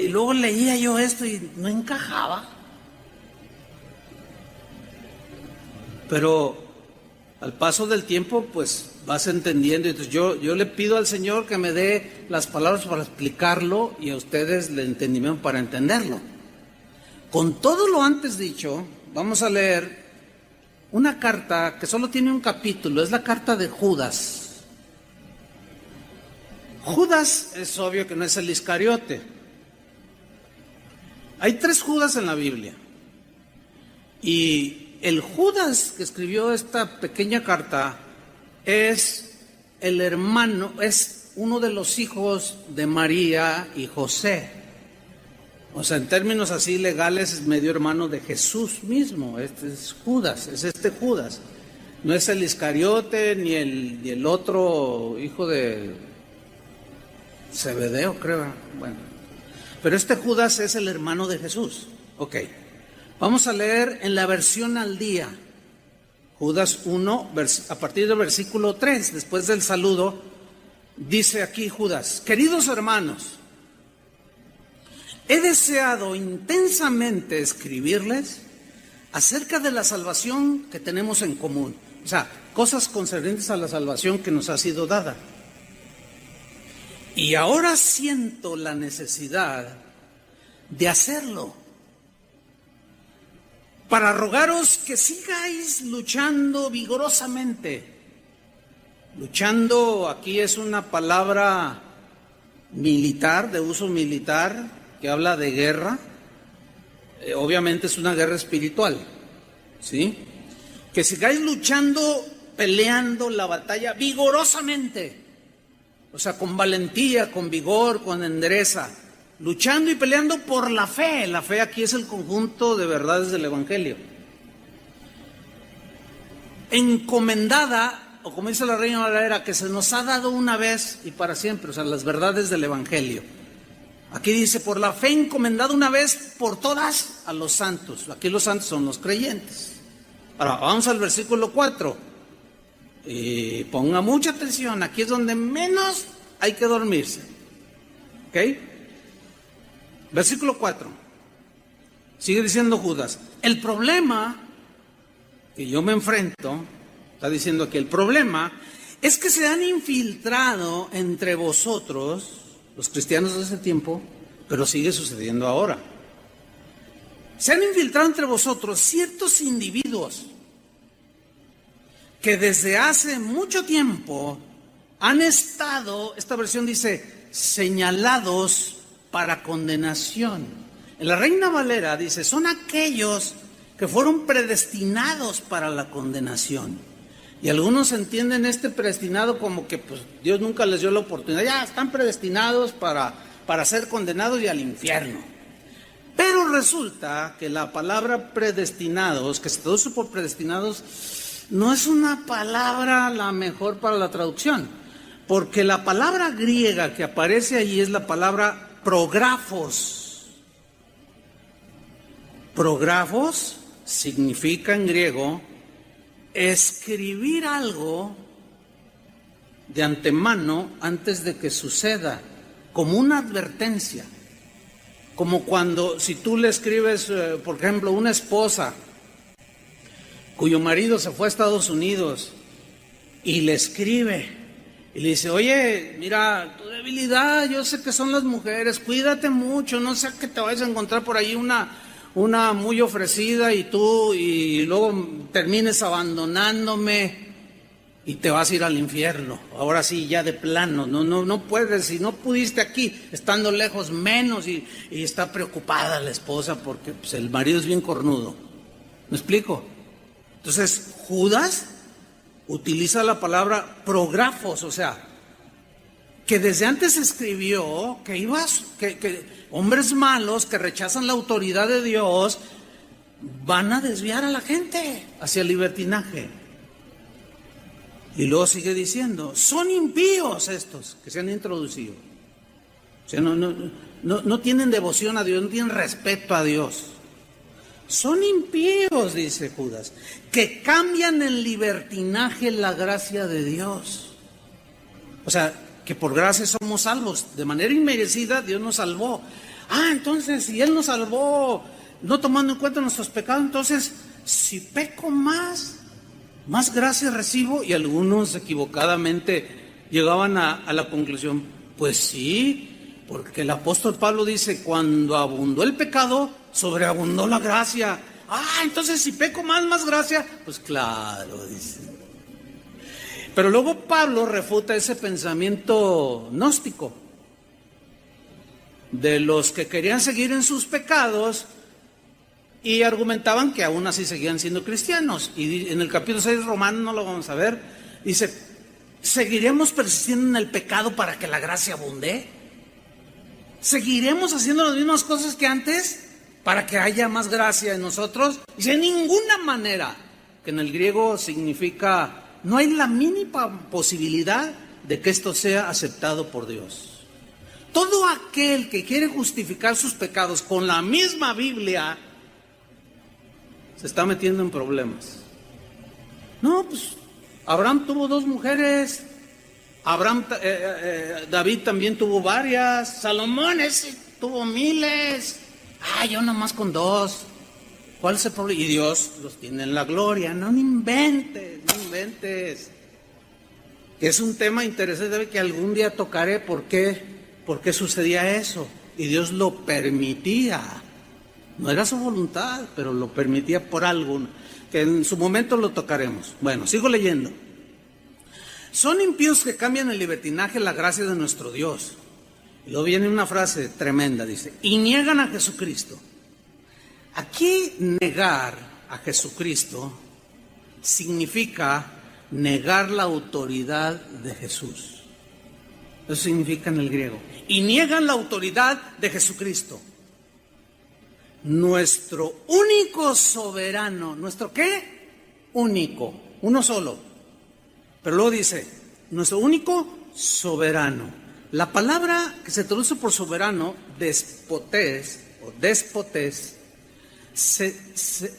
Speaker 1: luego leía yo esto y no encajaba. Pero al paso del tiempo, pues vas entendiendo. Entonces yo le pido al Señor que me dé las palabras para explicarlo y a ustedes el entendimiento para entenderlo. Con todo lo antes dicho, vamos a leer una carta que solo tiene un capítulo, es la carta de Judas. Judas es obvio que no es el Iscariote. Hay 3 Judas en la Biblia. Y el Judas que escribió esta pequeña carta es el hermano, es uno de los hijos de María y José. O sea, en términos así legales es medio hermano de Jesús mismo. Este es Judas, es este Judas. No es el Iscariote ni el otro hijo de Zebedeo, creo. Bueno, pero este Judas es el hermano de Jesús. Ok. Vamos a leer en la versión al día, Judas 1, a partir del versículo 3, después del saludo, dice aquí Judas: queridos hermanos, he deseado intensamente escribirles acerca de la salvación que tenemos en común. O sea, cosas concernientes a la salvación que nos ha sido dada. Y ahora siento la necesidad de hacerlo, para rogaros que sigáis luchando vigorosamente. Luchando aquí es una palabra militar, de uso militar, que habla de guerra. Obviamente es una guerra espiritual, ¿sí? Que sigáis luchando, peleando la batalla vigorosamente, o sea, con valentía, con vigor, con entereza, luchando y peleando por la fe. La fe aquí es el conjunto de verdades del Evangelio. Encomendada, o como dice la Reina Valera, que se nos ha dado una vez y para siempre, o sea, las verdades del Evangelio. Aquí dice, por la fe encomendada una vez por todas a los santos. Aquí los santos son los creyentes. Ahora, vamos al versículo 4. Y ponga mucha atención, aquí es donde menos hay que dormirse. ¿Ok? Versículo 4. Sigue diciendo Judas: el problema que yo me enfrento, está diciendo aquí, el problema es que se han infiltrado entre vosotros, los cristianos de ese tiempo, pero sigue sucediendo ahora. Se han infiltrado entre vosotros ciertos individuos que desde hace mucho tiempo han estado, esta versión dice, señalados para condenación. En la Reina Valera dice, son aquellos que fueron predestinados para la condenación. Y algunos entienden este predestinado como que pues Dios nunca les dio la oportunidad, ya están predestinados para ser condenados y al infierno. Pero resulta que la palabra predestinados, que se traduce por predestinados, no es una palabra la mejor para la traducción, porque la palabra griega que aparece allí es la palabra prografos. Prografos significa en griego escribir algo de antemano antes de que suceda, como una advertencia. Como cuando, si tú le escribes, por ejemplo, una esposa cuyo marido se fue a Estados Unidos y le escribe y le dice, oye, mira, tu debilidad, yo sé que son las mujeres, cuídate mucho, no sea que te vayas a encontrar por ahí una muy ofrecida y luego termines abandonándome y te vas a ir al infierno. Ahora sí, ya de plano, no puedes, si no pudiste aquí, estando lejos menos, y está preocupada la esposa porque pues, el marido es bien cornudo. ¿Me explico? Entonces, Judas utiliza la palabra prografos, o sea, que desde antes escribió que hombres malos que rechazan la autoridad de Dios van a desviar a la gente hacia el libertinaje. Y luego sigue diciendo, son impíos estos que se han introducido. O sea, no tienen devoción a Dios, no tienen respeto a Dios. Son impíos, dice Judas, que cambian en libertinaje la gracia de Dios. O sea, que por gracia somos salvos. De manera inmerecida Dios nos salvó. Entonces, si Él nos salvó, no tomando en cuenta nuestros pecados, entonces, si peco más gracia recibo. Y algunos equivocadamente llegaban a la conclusión, pues sí, porque el apóstol Pablo dice, cuando abundó el pecado, sobreabundó la gracia. Entonces si peco más gracia, pues claro, dice. Pero luego Pablo refuta ese pensamiento gnóstico de los que querían seguir en sus pecados y argumentaban que aún así seguían siendo cristianos. Y en el capítulo 6 Romano, no lo vamos a ver, dice, ¿seguiremos persistiendo en el pecado para que la gracia abunde? ¿Seguiremos haciendo las mismas cosas que antes para que haya más gracia en nosotros? Dice, de ninguna manera, que en el griego significa, no hay la mínima posibilidad de que esto sea aceptado por Dios. Todo aquel que quiere justificar sus pecados con la misma Biblia se está metiendo en problemas. No, pues Abraham tuvo 2 mujeres, David también tuvo varias, Salomón ese tuvo miles, yo nomás con 2. ¿Cuál es el problema? Y Dios los tiene en la gloria. No inventes, no inventes. Es un tema interesante que algún día tocaré por qué sucedía eso. Y Dios lo permitía. No era su voluntad, pero lo permitía por algo, que en su momento lo tocaremos. Bueno, sigo leyendo. Son impíos que cambian el libertinaje la gracia de nuestro Dios. Y luego viene una frase tremenda, dice, y niegan a Jesucristo. Aquí negar a Jesucristo significa negar la autoridad de Jesús. Eso significa en el griego. Y niegan la autoridad de Jesucristo. Nuestro único soberano. ¿Nuestro qué? Único. Uno solo. Pero luego dice, nuestro único soberano. La palabra que se traduce por soberano, despotés o despotés,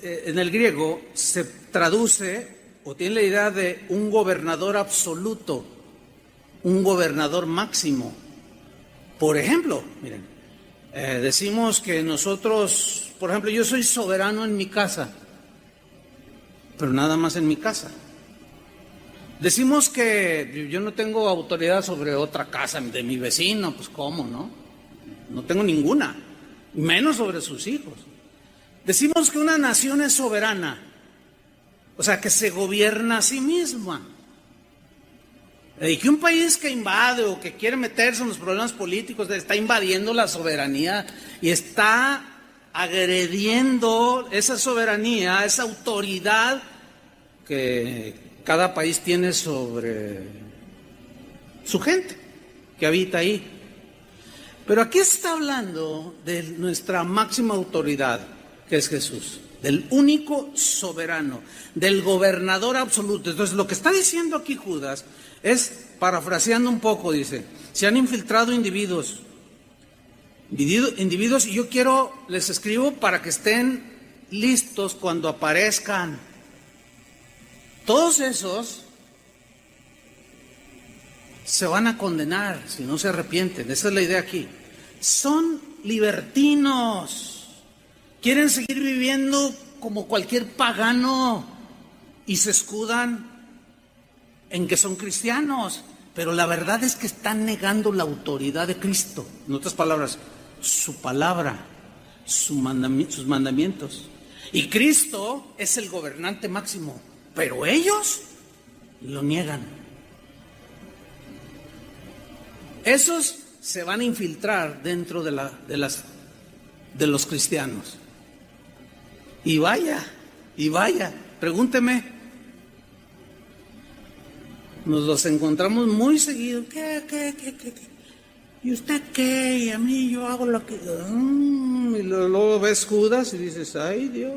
Speaker 1: en el griego se traduce o tiene la idea de un gobernador absoluto, un gobernador máximo. Por ejemplo, miren, decimos que nosotros, por ejemplo, yo soy soberano en mi casa, pero nada más en mi casa. Decimos que yo no tengo autoridad sobre otra casa de mi vecino, pues ¿cómo, no? No tengo ninguna, menos sobre sus hijos. Decimos que una nación es soberana, o sea, que se gobierna a sí misma. Y que un país que invade o que quiere meterse en los problemas políticos está invadiendo la soberanía y está agrediendo esa soberanía, esa autoridad que cada país tiene sobre su gente que habita ahí. Pero aquí está hablando de nuestra máxima autoridad, que es Jesús, del único soberano, del gobernador absoluto. Entonces lo que está diciendo aquí Judas es, parafraseando un poco, dice, se han infiltrado individuos y yo les escribo para que estén listos cuando aparezcan. Todos esos se van a condenar si no se arrepienten. Esa es la idea aquí. Son libertinos. Quieren seguir viviendo como cualquier pagano y se escudan en que son cristianos, pero la verdad es que están negando la autoridad de Cristo. En otras palabras, su palabra, sus mandamientos. Y Cristo es el gobernante máximo, pero ellos lo niegan. Esos se van a infiltrar dentro de los cristianos. Y vaya, pregúnteme, nos los encontramos muy seguido. ¿Qué? ¿Y usted qué? Y a mí yo hago lo que... Y luego ves Judas y dices, ay Dios,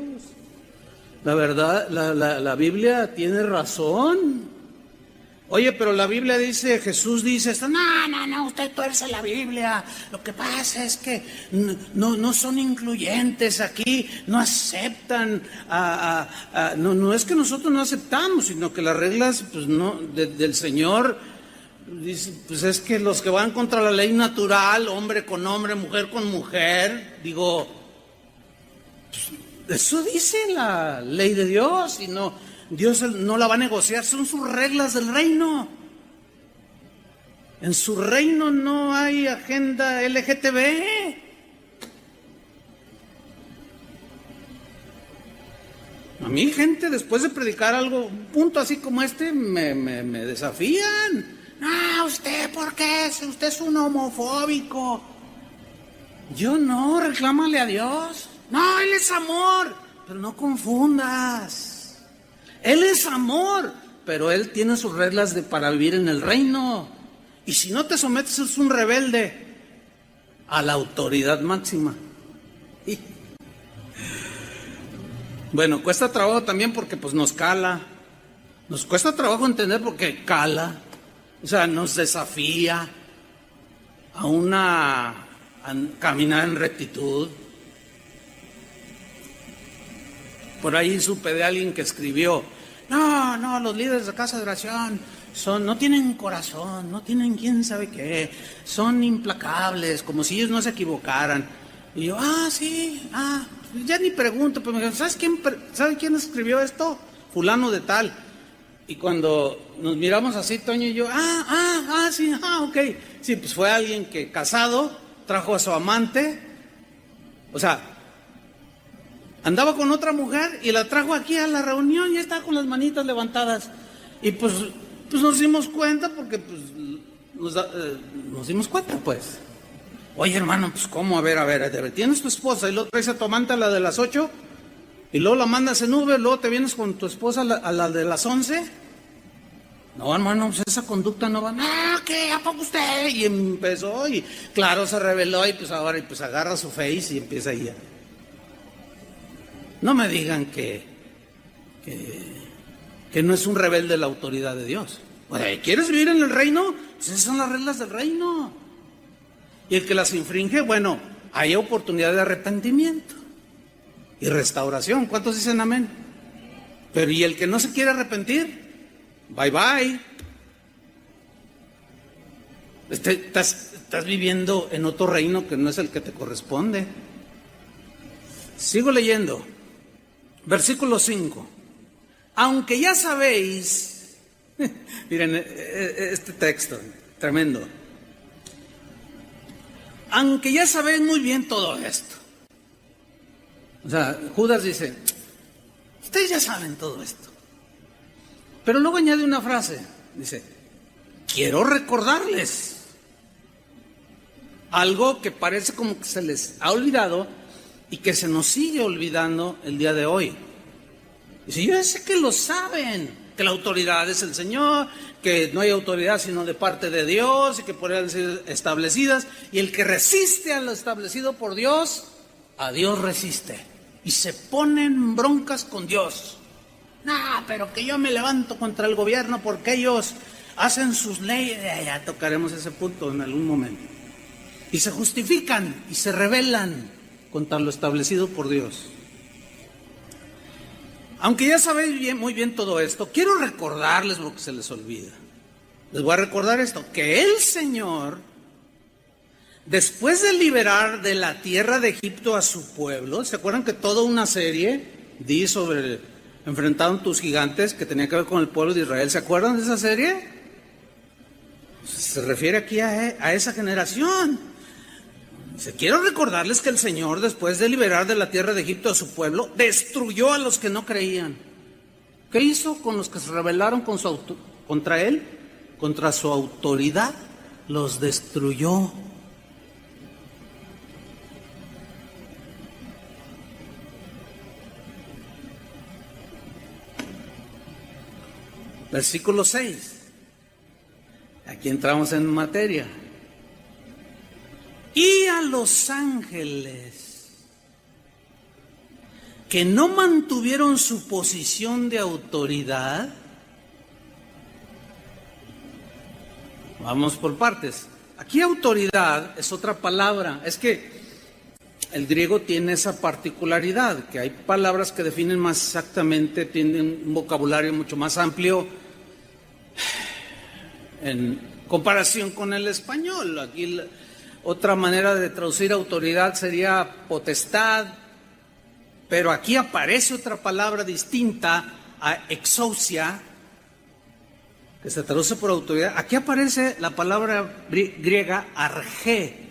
Speaker 1: la verdad, la Biblia tiene razón. Oye, pero la Biblia dice, Jesús dice esto. No, usted tuerce la Biblia. Lo que pasa es que no son incluyentes aquí, no aceptan, no es que nosotros no aceptamos, sino que las reglas pues no del Señor, dice, pues es que los que van contra la ley natural, hombre con hombre, mujer con mujer, digo, pues, eso dice la ley de Dios y no... Dios no la va a negociar, son sus reglas del reino. En su reino no hay agenda LGTB. A mí, gente, después de predicar algo, un punto así como este, me desafían. No, ¿usted por qué? Usted es un homofóbico. Yo no, reclámale a Dios. No, Él es amor. Pero no confundas. Él es amor, pero Él tiene sus reglas para vivir en el reino. Y si no te sometes, es un rebelde a la autoridad máxima. Y bueno, cuesta trabajo también porque pues nos cala. Nos cuesta trabajo entender porque cala. O sea, nos desafía a caminar en rectitud. Por ahí supe de alguien que escribió, no, los líderes de casa de oración no tienen corazón, no tienen quién sabe qué, son implacables, como si ellos no se equivocaran. Y yo, sí, ya ni pregunto, pero me dijeron, ¿sabe quién escribió esto? Fulano de tal. Y cuando nos miramos así, Toño y yo, sí, ok. Sí, pues fue alguien que casado, trajo a su amante, o sea, andaba con otra mujer y la trajo aquí a la reunión y estaba con las manitas levantadas. Y pues nos dimos cuenta porque nos dimos cuenta, pues. Oye, hermano, pues ¿cómo? A ver, tienes tu esposa y luego traes a tu amante a la de las 8 y luego la mandas en Uber, luego te vienes con tu esposa a la de las 11. No, hermano, pues esa conducta no va. ¿Qué? ¿A poco usted? Y empezó y claro, se rebeló y pues ahora agarra su face y empieza ahí a... No me digan que no es un rebelde la autoridad de Dios. Oye, ¿quieres vivir en el reino? Pues esas son las reglas del reino. Y el que las infringe, bueno, hay oportunidad de arrepentimiento y restauración. ¿Cuántos dicen amén? Pero ¿y el que no se quiere arrepentir? Bye bye. Estás viviendo en otro reino que no es el que te corresponde. Sigo leyendo. Versículo 5. Aunque ya sabéis, miren este texto, tremendo. Aunque ya sabéis muy bien todo esto. O sea, Judas dice, ustedes ya saben todo esto. Pero luego añade una frase, dice, quiero recordarles algo que parece como que se les ha olvidado y que se nos sigue olvidando el día de hoy. Dice, yo sé que lo saben, que la autoridad es el Señor, que no hay autoridad sino de parte de Dios y que podrían ser establecidas, y el que resiste a lo establecido por Dios, a Dios resiste y se ponen broncas con Dios. Pero que yo me levanto contra el gobierno porque ellos hacen sus leyes. Ya tocaremos ese punto en algún momento. Y se justifican y se rebelan contra lo establecido por Dios. Aunque ya sabéis muy bien todo esto, quiero recordarles lo que se les olvida. Les voy a recordar esto, que el Señor, después de liberar de la tierra de Egipto a su pueblo, ¿se acuerdan que toda una serie di sobre enfrentaron tus gigantes que tenía que ver con el pueblo de Israel? ¿Se acuerdan de esa serie? Se refiere aquí a esa generación. Quiero recordarles que el Señor, después de liberar de la tierra de Egipto a su pueblo, destruyó a los que no creían. ¿Qué hizo con los que se rebelaron contra Él? Contra su autoridad, los destruyó. Versículo 6. Aquí entramos en materia. Y a los ángeles que no mantuvieron su posición de autoridad, vamos por partes. Aquí autoridad es otra palabra. Es que el griego tiene esa particularidad, que hay palabras que definen más exactamente, tienen un vocabulario mucho más amplio en comparación con el español. Aquí otra manera de traducir autoridad sería potestad, pero aquí aparece otra palabra distinta a exousia, que se traduce por autoridad. Aquí aparece la palabra griega argé.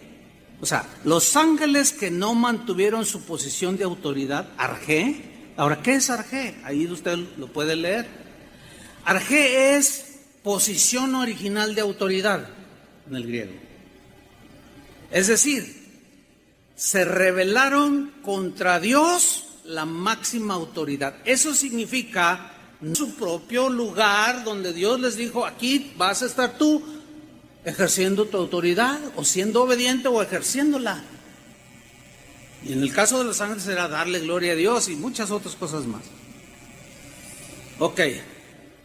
Speaker 1: O sea, los ángeles que no mantuvieron su posición de autoridad, argé. Ahora, ¿qué es argé? Ahí usted lo puede leer. Argé es posición original de autoridad en el griego. Es decir, se rebelaron contra Dios, la máxima autoridad. Eso significa su propio lugar donde Dios les dijo, aquí vas a estar tú ejerciendo tu autoridad, o siendo obediente o ejerciéndola. Y en el caso de los ángeles era darle gloria a Dios y muchas otras cosas más. Ok,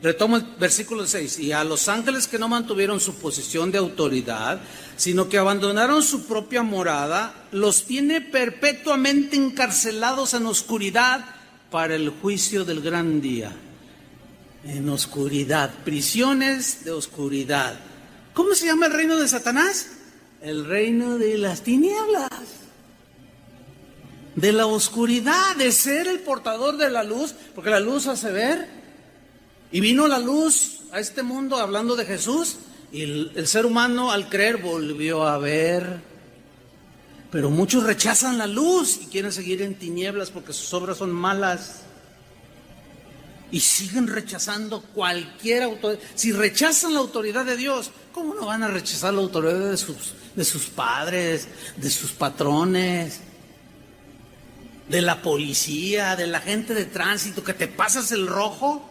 Speaker 1: retomo el versículo 6. Y a los ángeles que no mantuvieron su posición de autoridad, sino que abandonaron su propia morada, los tiene perpetuamente encarcelados en oscuridad para el juicio del gran día. En oscuridad, prisiones de oscuridad. ¿Cómo se llama el reino de Satanás? El reino de las tinieblas, de la oscuridad, de ser el portador de la luz, porque la luz hace ver. Y vino la luz a este mundo hablando de Jesús, y el ser humano al creer volvió a ver. Pero muchos rechazan la luz y quieren seguir en tinieblas porque sus obras son malas. Y siguen rechazando cualquier autoridad. Si rechazan la autoridad de Dios, ¿cómo no van a rechazar la autoridad de sus padres, de sus patrones, de la policía, de la gente de tránsito, que te pasas el rojo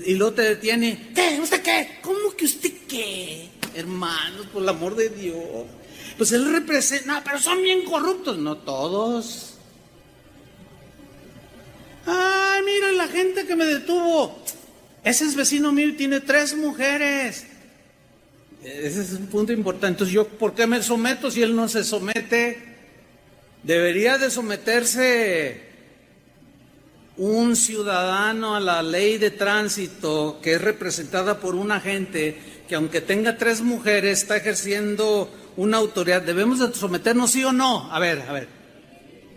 Speaker 1: y luego te detiene? ¿Qué? ¿Usted qué? ¿Cómo que usted qué? Hermanos, por el amor de Dios. Pues él representa, no, pero son bien corruptos. No todos. Ay, mira la gente que me detuvo. Ese es vecino mío y tiene 3 mujeres. Ese es un punto importante. Entonces, ¿yo por qué me someto si él no se somete? Debería de someterse un ciudadano a la ley de tránsito que es representada por un agente que, aunque tenga 3 mujeres, está ejerciendo una autoridad. ¿Debemos de someternos, sí o no? A ver.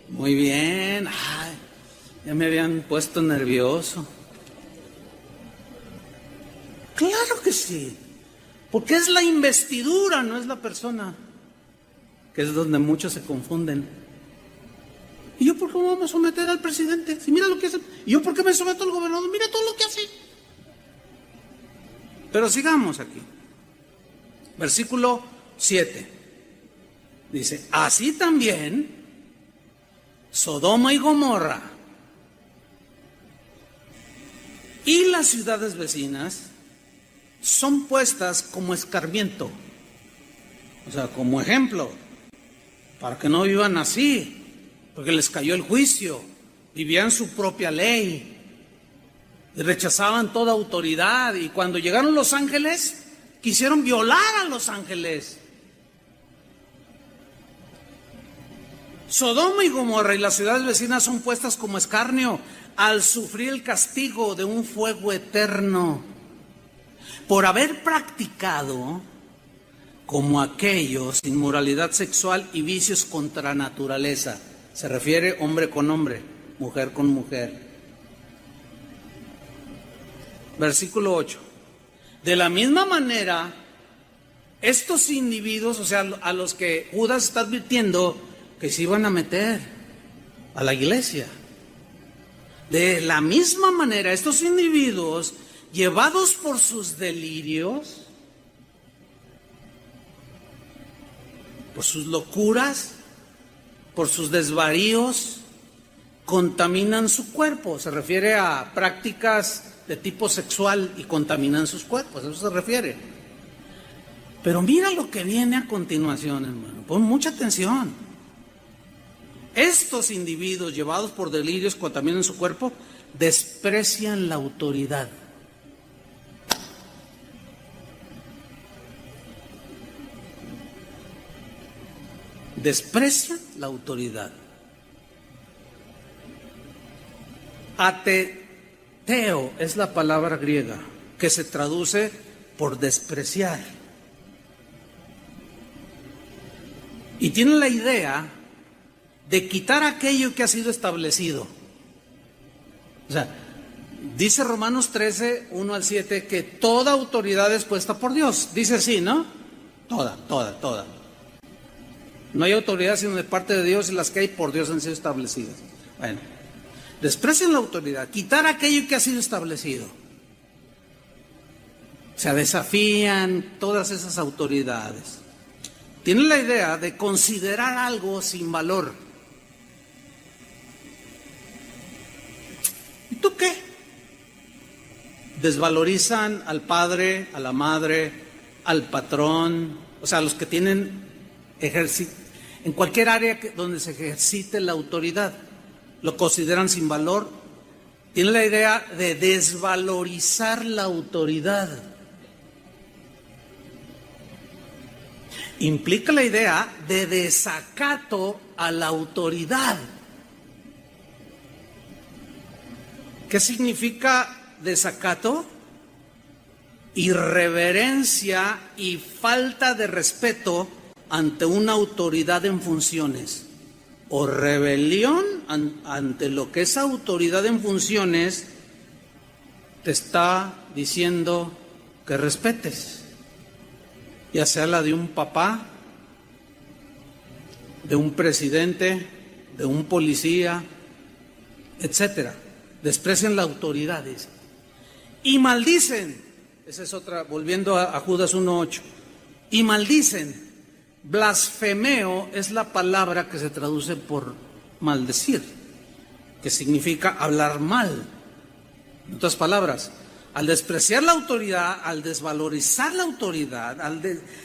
Speaker 1: Muy bien. Ay, ya me habían puesto nervioso. Claro que sí, porque es la investidura, no es la persona, que es donde muchos se confunden. ¿Y yo por qué me voy a someter al presidente? Si mira lo que hace. ¿Y yo por qué me someto al gobernador? Mira todo lo que hace. Pero sigamos aquí. Versículo 7. Dice, así también Sodoma y Gomorra y las ciudades vecinas son puestas como escarmiento, o sea, como ejemplo, para que no vivan así, porque les cayó el juicio, vivían su propia ley, y rechazaban toda autoridad, y cuando llegaron los ángeles, quisieron violar a los ángeles. Sodoma y Gomorra y las ciudades vecinas son puestas como escarnio al sufrir el castigo de un fuego eterno por haber practicado como aquellos inmoralidad sexual y vicios contra naturaleza. Se refiere hombre con hombre, mujer con mujer. Versículo 8. De la misma manera, estos individuos, o sea, a los que Judas está advirtiendo que se iban a meter a la iglesia, de la misma manera, estos individuos, llevados por sus delirios, por sus locuras, por sus desvaríos, contaminan su cuerpo. Se refiere a prácticas de tipo sexual y contaminan sus cuerpos, a eso se refiere. Pero mira lo que viene a continuación, hermano, pon mucha atención. Estos individuos llevados por delirios contaminan su cuerpo, desprecian la autoridad. Desprecian la autoridad. Ateteo es la palabra griega que se traduce por despreciar. Y tiene la idea de quitar aquello que ha sido establecido. O sea, dice Romanos 13, 1 al 7, que toda autoridad es puesta por Dios. Dice así, ¿no? Toda. No hay autoridad sino de parte de Dios, y las que hay por Dios han sido establecidas. Bueno, desprecian la autoridad, quitar aquello que ha sido establecido. O sea, desafían todas esas autoridades. Tienen la idea de considerar algo sin valor. ¿Y tú qué? Desvalorizan al padre, a la madre, al patrón, o sea, a los que tienen en cualquier área donde se ejercite la autoridad, lo consideran sin valor. Tienen la idea de desvalorizar la autoridad. Implica la idea de desacato a la autoridad. ¿Qué significa desacato? Irreverencia y falta de respeto ante una autoridad en funciones, o rebelión ante lo que esa autoridad en funciones te está diciendo que respetes, ya sea la de un papá, de un presidente, de un policía, etcétera. Desprecian la autoridad, dice. Y maldicen, esa es otra, volviendo a Judas 1:8, y maldicen. Blasfemeo es la palabra que se traduce por maldecir, que significa hablar mal. En otras palabras, al despreciar la autoridad, al desvalorizar la autoridad, al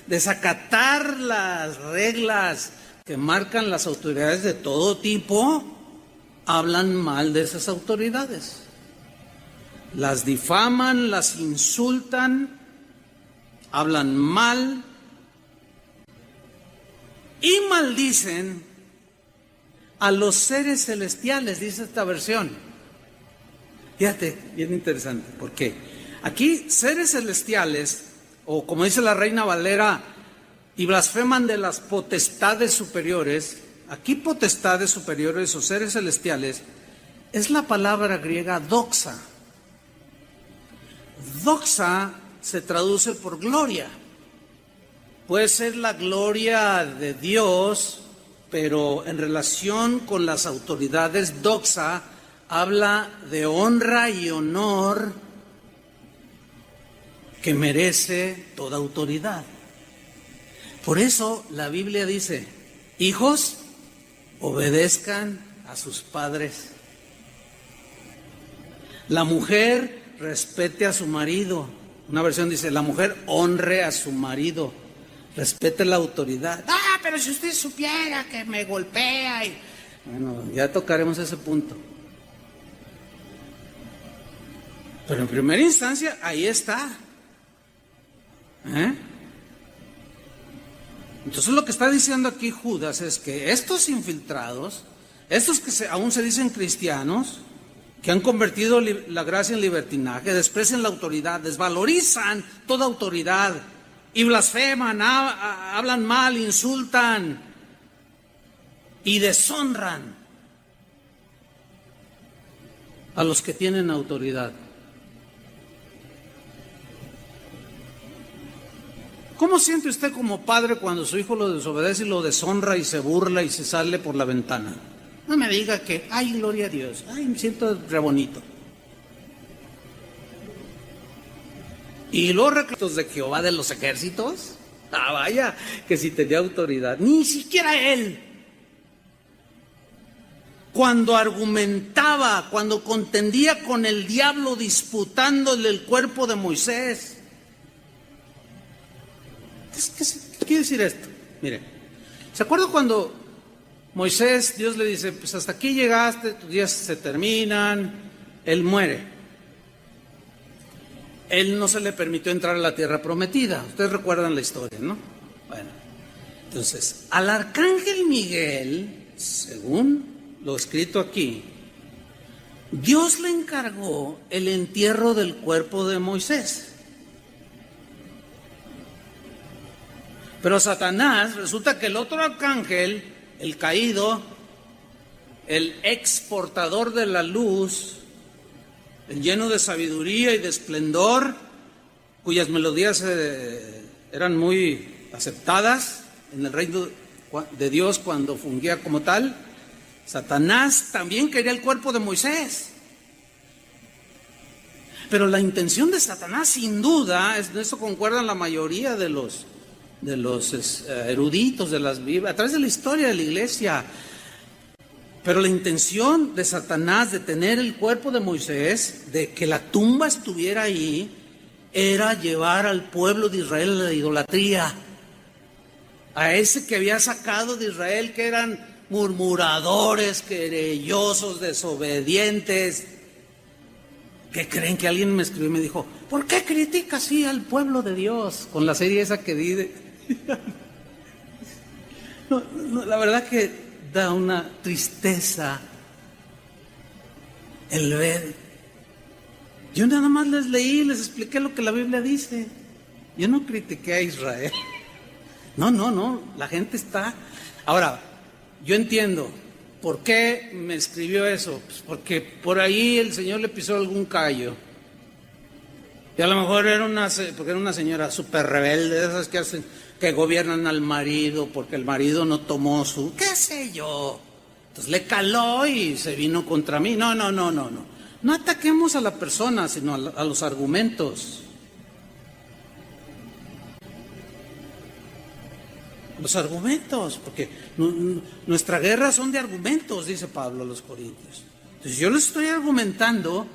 Speaker 1: desacatar las reglas que marcan las autoridades de todo tipo, hablan mal de esas autoridades. Las difaman, las insultan, hablan mal y maldicen a los seres celestiales, dice esta versión. Fíjate, bien interesante, porque aquí seres celestiales, o como dice la Reina Valera, y blasfeman de las potestades superiores. Aquí potestades superiores o seres celestiales es la palabra griega doxa. Doxa se traduce por gloria. Puede ser la gloria de Dios, pero en relación con las autoridades, doxa habla de honra y honor que merece toda autoridad. Por eso la Biblia dice: hijos, obedezcan a sus padres. La mujer respete a su marido. Una versión dice: la mujer honre a su marido, respete la autoridad. Ah, pero si usted supiera que me golpea y... Bueno, ya tocaremos ese punto. Pero en primera instancia, ahí está. Entonces lo que está diciendo aquí Judas es que estos infiltrados, estos que aún se dicen cristianos, que han convertido la gracia en libertinaje, desprecian la autoridad, desvalorizan toda autoridad y blasfeman, hablan mal, insultan y deshonran a los que tienen autoridad. ¿Cómo siente usted como padre cuando su hijo lo desobedece y lo deshonra y se burla y se sale por la ventana? No me diga que, ay, gloria a Dios, ay, me siento re bonito. Y los reclusos de Jehová de los ejércitos, vaya, que si tenía autoridad, ni siquiera él. Cuando argumentaba, cuando contendía con el diablo disputándole el cuerpo de Moisés. ¿Qué quiere decir esto? Mire, ¿se acuerda cuando Moisés, Dios le dice, pues hasta aquí llegaste, tus días se terminan, él muere? Él no se le permitió entrar a la tierra prometida. Ustedes recuerdan la historia, ¿no? Bueno, entonces, al arcángel Miguel, según lo escrito aquí, Dios le encargó el entierro del cuerpo de Moisés. Pero Satanás, resulta que el otro arcángel, el caído, el exportador de la luz, el lleno de sabiduría y de esplendor, cuyas melodías eran muy aceptadas en el reino de Dios cuando fungía como tal, Satanás también quería el cuerpo de Moisés. Pero la intención de Satanás, sin duda, en eso concuerdan la mayoría de los eruditos de las Biblias, a través de la historia de la iglesia. Pero la intención de Satanás de tener el cuerpo de Moisés, de que la tumba estuviera ahí, era llevar al pueblo de Israel a la idolatría. A ese que había sacado de Israel, que eran murmuradores, querellosos, desobedientes, que creen que alguien me escribió y me dijo: ¿por qué critica así al pueblo de Dios? Con la serie esa que di no, la verdad que da una tristeza el ver Yo nada más les leí, les expliqué lo que la Biblia dice. Yo no critiqué a Israel. No, la gente está... Ahora, yo entiendo, ¿por qué me escribió eso? Pues porque por ahí el Señor le pisó algún callo. Y a lo mejor porque era una señora súper rebelde, de esas que hacen, que gobiernan al marido, porque el marido no tomó su... qué sé yo. Entonces le caló y se vino contra mí. No. No ataquemos a la persona, sino a los argumentos. Los argumentos, porque nuestra guerra son de argumentos, dice Pablo a los Corintios. Entonces yo les estoy argumentando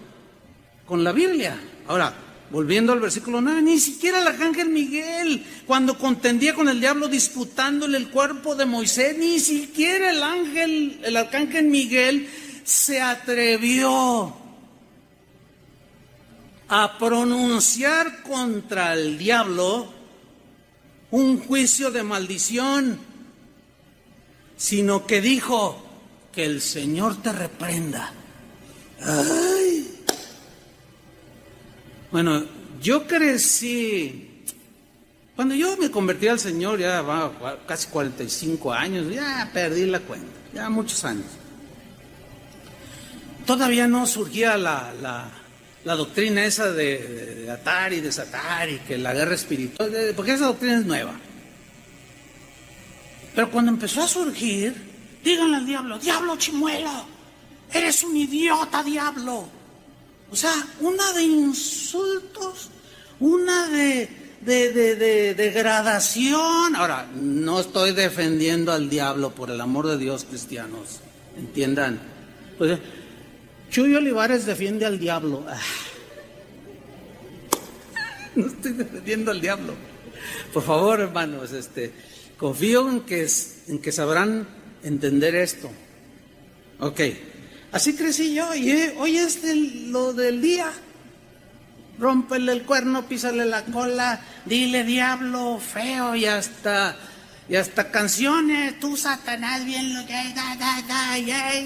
Speaker 1: con la Biblia. Ahora, volviendo al versículo 9, ni siquiera el arcángel Miguel, cuando contendía con el diablo disputándole el cuerpo de Moisés, ni siquiera el arcángel Miguel se atrevió a pronunciar contra el diablo un juicio de maldición, sino que dijo: que el Señor te reprenda. Ay. Bueno, yo crecí, cuando yo me convertí al Señor, ya va casi 45 años, ya perdí la cuenta, ya muchos años. Todavía no surgía la doctrina esa de atar y desatar y que la guerra espiritual, porque esa doctrina es nueva. Pero cuando empezó a surgir, díganle al diablo: diablo chimuelo, eres un idiota, diablo. O sea, una de insultos, una de degradación. Ahora, no estoy defendiendo al diablo, por el amor de Dios, cristianos, entiendan. Pues, Chuy Olivares defiende al diablo. No estoy defendiendo al diablo. Por favor, hermanos, confío en que sabrán entender esto. Ok, así crecí yo, y hoy es lo del día. Rómpele el cuerno, písale la cola, dile diablo feo, y hasta canciones, tú Satanás bien lo que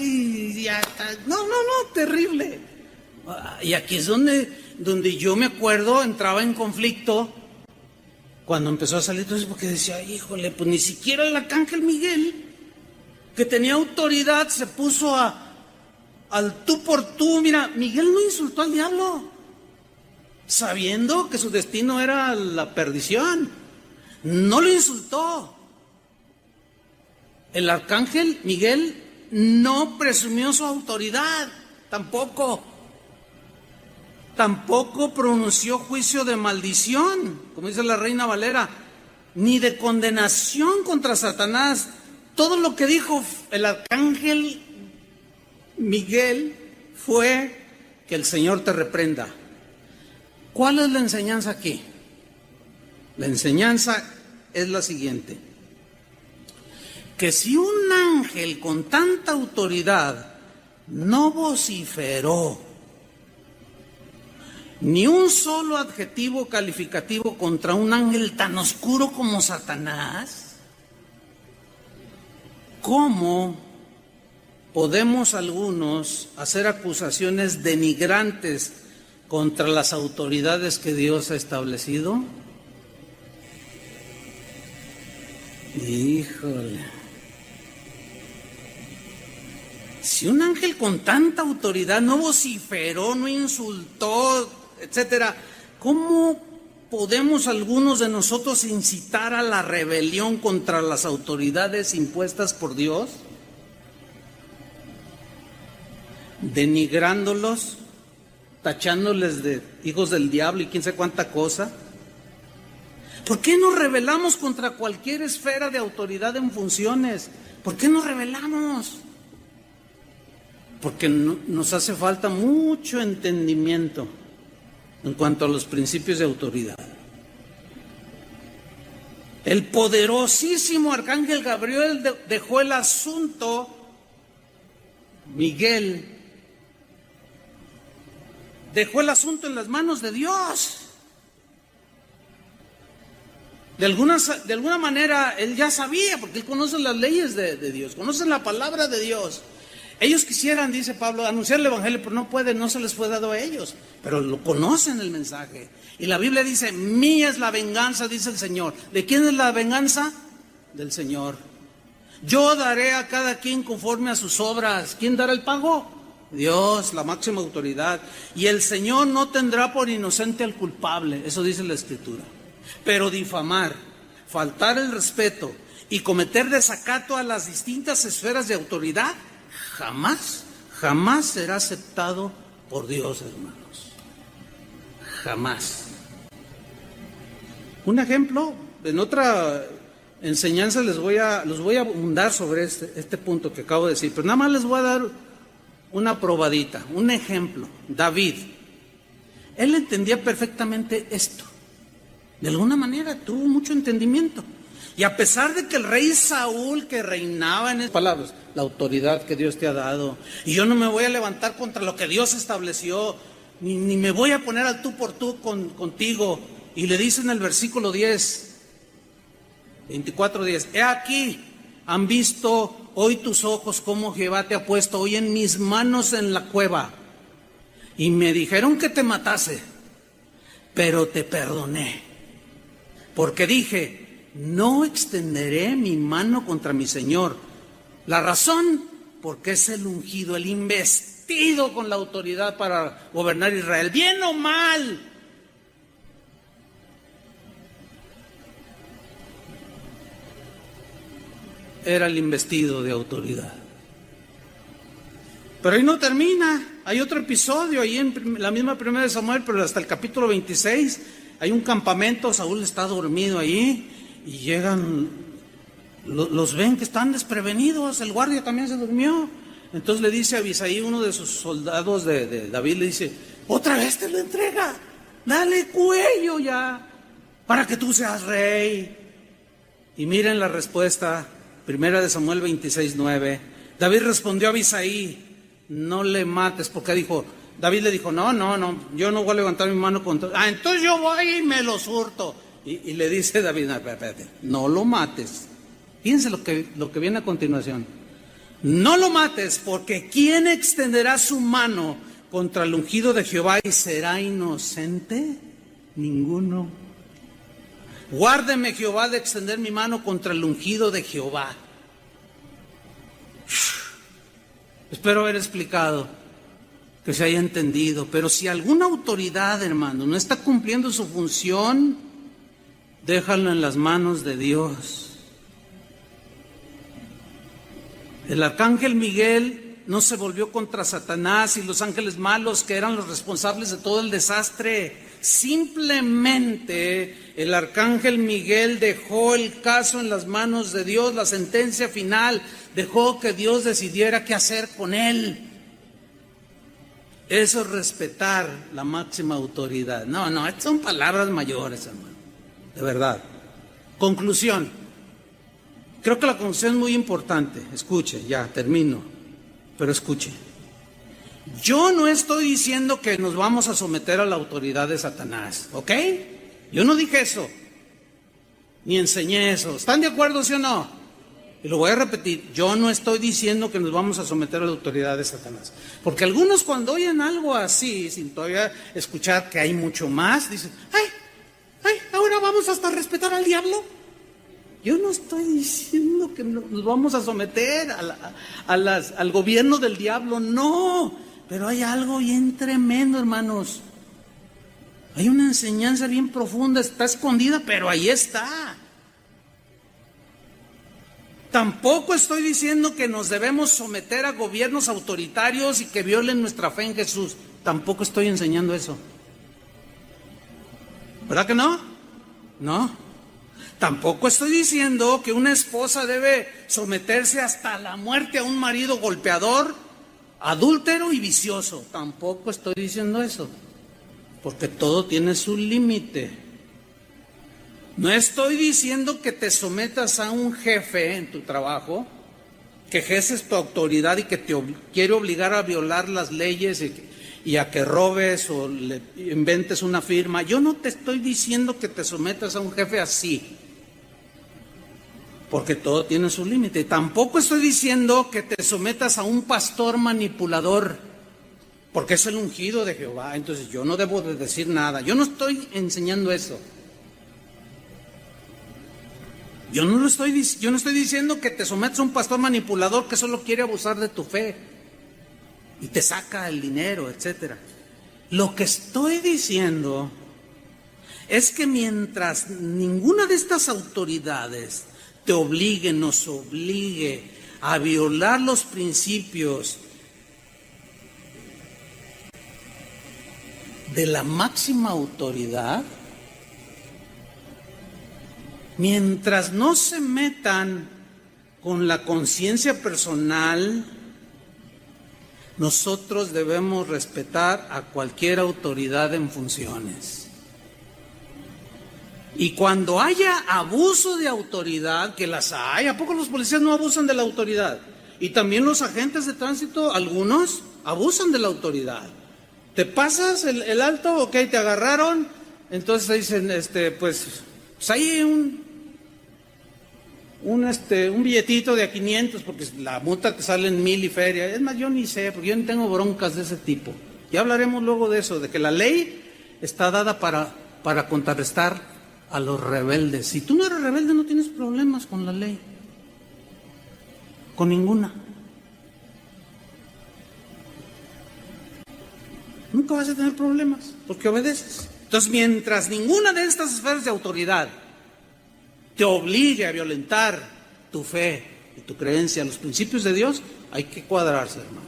Speaker 1: y hasta no, terrible. Y aquí es donde yo me acuerdo, entraba en conflicto cuando empezó a salir todo eso, porque decía: híjole, pues ni siquiera el arcángel Miguel, que tenía autoridad, se puso al tú por tú. Mira, Miguel no insultó al diablo, sabiendo que su destino era la perdición. No lo insultó. El arcángel Miguel no presumió su autoridad, tampoco pronunció juicio de maldición, como dice la Reina Valera, ni de condenación contra Satanás. Todo lo que dijo el arcángel Miguel fue: que el Señor te reprenda. ¿Cuál es la enseñanza aquí? La enseñanza es la siguiente: que si un ángel con tanta autoridad no vociferó ni un solo adjetivo calificativo contra un ángel tan oscuro como Satanás, ¿cómo podemos algunos hacer acusaciones denigrantes contra las autoridades que Dios ha establecido? Híjole. Si un ángel con tanta autoridad no vociferó, no insultó, etcétera, ¿cómo podemos algunos de nosotros incitar a la rebelión contra las autoridades impuestas por Dios? Denigrándolos, tachándoles de hijos del diablo y quién sabe cuánta cosa. ¿Por qué nos rebelamos contra cualquier esfera de autoridad en funciones? ¿Por qué nos rebelamos? Porque nos hace falta mucho entendimiento en cuanto a los principios de autoridad. El poderosísimo arcángel Gabriel dejó el asunto, Miguel dejó el asunto en las manos de Dios. De alguna manera él ya sabía, porque él conoce las leyes de Dios, conoce la palabra de Dios. Ellos quisieran, dice Pablo, anunciar el evangelio, pero no pueden, no se les fue dado a ellos, pero lo conocen el mensaje. Y la Biblia dice, mía es la venganza, dice el Señor. ¿De quién es la venganza? Del Señor. Yo daré a cada quien conforme a sus obras. ¿Quién dará el pago? Dios, la máxima autoridad. Y el Señor no tendrá por inocente al culpable, eso dice la Escritura. Pero difamar, faltar el respeto y cometer desacato a las distintas esferas de autoridad, jamás será aceptado por Dios, hermanos. Jamás. Un ejemplo, en otra enseñanza los voy a abundar sobre este punto que acabo de decir, pero nada más les voy a dar una probadita, un ejemplo. David, él entendía perfectamente esto. De alguna manera tuvo mucho entendimiento. Y a pesar de que el rey Saúl, que reinaba en esas palabras, la autoridad que Dios te ha dado, y yo no me voy a levantar contra lo que Dios estableció, ni me voy a poner al tú por tú contigo. Y le dice en el versículo 24:10, he aquí, han visto hoy tus ojos cómo Jehová te ha puesto hoy en mis manos en la cueva. Y me dijeron que te matase, pero te perdoné. Porque dije, no extenderé mi mano contra mi Señor. La razón, porque es el ungido, el investido con la autoridad para gobernar Israel, bien o mal. Era el investido de autoridad. Pero ahí no termina. Hay otro episodio ahí en la misma primera de Samuel, pero hasta el capítulo 26. Hay un campamento, Saúl está dormido ahí y llegan, los ven que están desprevenidos, el guardia también se durmió. Entonces le dice a Abisai, uno de sus soldados de David, le dice, otra vez te lo entrega, dale cuello ya, para que tú seas rey. Y miren la respuesta, primera de Samuel 26:9. David respondió a Abisai, no le mates, porque David le dijo, no, yo no voy a levantar mi mano contra... entonces yo voy y me los hurto. Y le dice David, espérate, no lo mates. Fíjense lo que viene a continuación. No lo mates, porque ¿quién extenderá su mano contra el ungido de Jehová y será inocente? Ninguno. Guárdeme Jehová de extender mi mano contra el ungido de Jehová. Espero haber explicado, que se haya entendido, pero si alguna autoridad, hermano, no está cumpliendo su función, déjalo en las manos de Dios. El arcángel Miguel no se volvió contra Satanás y los ángeles malos que eran los responsables de todo el desastre. Simplemente el arcángel Miguel dejó el caso en las manos de Dios, la sentencia final, dejó que Dios decidiera qué hacer con él. Eso es respetar la máxima autoridad. No, estas son palabras mayores, hermano. De verdad. Conclusión. Creo que la conclusión es muy importante. Escuche, ya termino. Pero escuche. Yo no estoy diciendo que nos vamos a someter a la autoridad de Satanás, ¿ok? Yo no dije eso. Ni enseñé eso. ¿Están de acuerdo, sí o no? Y lo voy a repetir, yo no estoy diciendo que nos vamos a someter a la autoridad de Satanás. Porque algunos cuando oyen algo así, sin todavía escuchar que hay mucho más, dicen, ahora vamos hasta a respetar al diablo. Yo no estoy diciendo que nos vamos a someter al gobierno del diablo, no. Pero hay algo bien tremendo, hermanos. Hay una enseñanza bien profunda, está escondida, pero ahí está. Tampoco estoy diciendo que nos debemos someter a gobiernos autoritarios y que violen nuestra fe en Jesús. Tampoco estoy enseñando eso. ¿Verdad que no? No. Tampoco estoy diciendo que una esposa debe someterse hasta la muerte a un marido golpeador, adúltero y vicioso. Tampoco estoy diciendo eso. Porque todo tiene su límite. No estoy diciendo que te sometas a un jefe en tu trabajo, que ejerces tu autoridad y que te quiere obligar a violar las leyes y a que robes o le inventes una firma. Yo no te estoy diciendo que te sometas a un jefe así. porque todo tiene su límite. Tampoco estoy diciendo que te sometas a un pastor manipulador, porque es el ungido de Jehová, entonces yo no debo de decir nada. Yo no estoy enseñando eso. Yo no estoy diciendo que te sometas a un pastor manipulador que solo quiere abusar de tu fe y te saca el dinero, etcétera. Lo que estoy diciendo es que mientras ninguna de estas autoridades te obligue, nos obligue a violar los principios de la máxima autoridad, mientras no se metan con la conciencia personal, nosotros debemos respetar a cualquier autoridad en funciones. Y cuando haya abuso de autoridad, que las hay, ¿a poco los policías no abusan de la autoridad? Y también los agentes de tránsito, algunos abusan de la autoridad. ¿Te pasas el alto? Ok, te agarraron. Entonces dicen, pues hay un billetito de a 500, porque la multa te sale en 1000 y feria. Es más, yo ni sé, porque yo no tengo broncas de ese tipo. Ya hablaremos luego de eso, de que la ley está dada para contrarrestar a los rebeldes. Si tú no eres rebelde, no tienes problemas con la ley. Con ninguna. Nunca vas a tener problemas, porque obedeces. Entonces, mientras ninguna de estas esferas de autoridad te obligue a violentar tu fe y tu creencia en los principios de Dios, hay que cuadrarse, hermanos.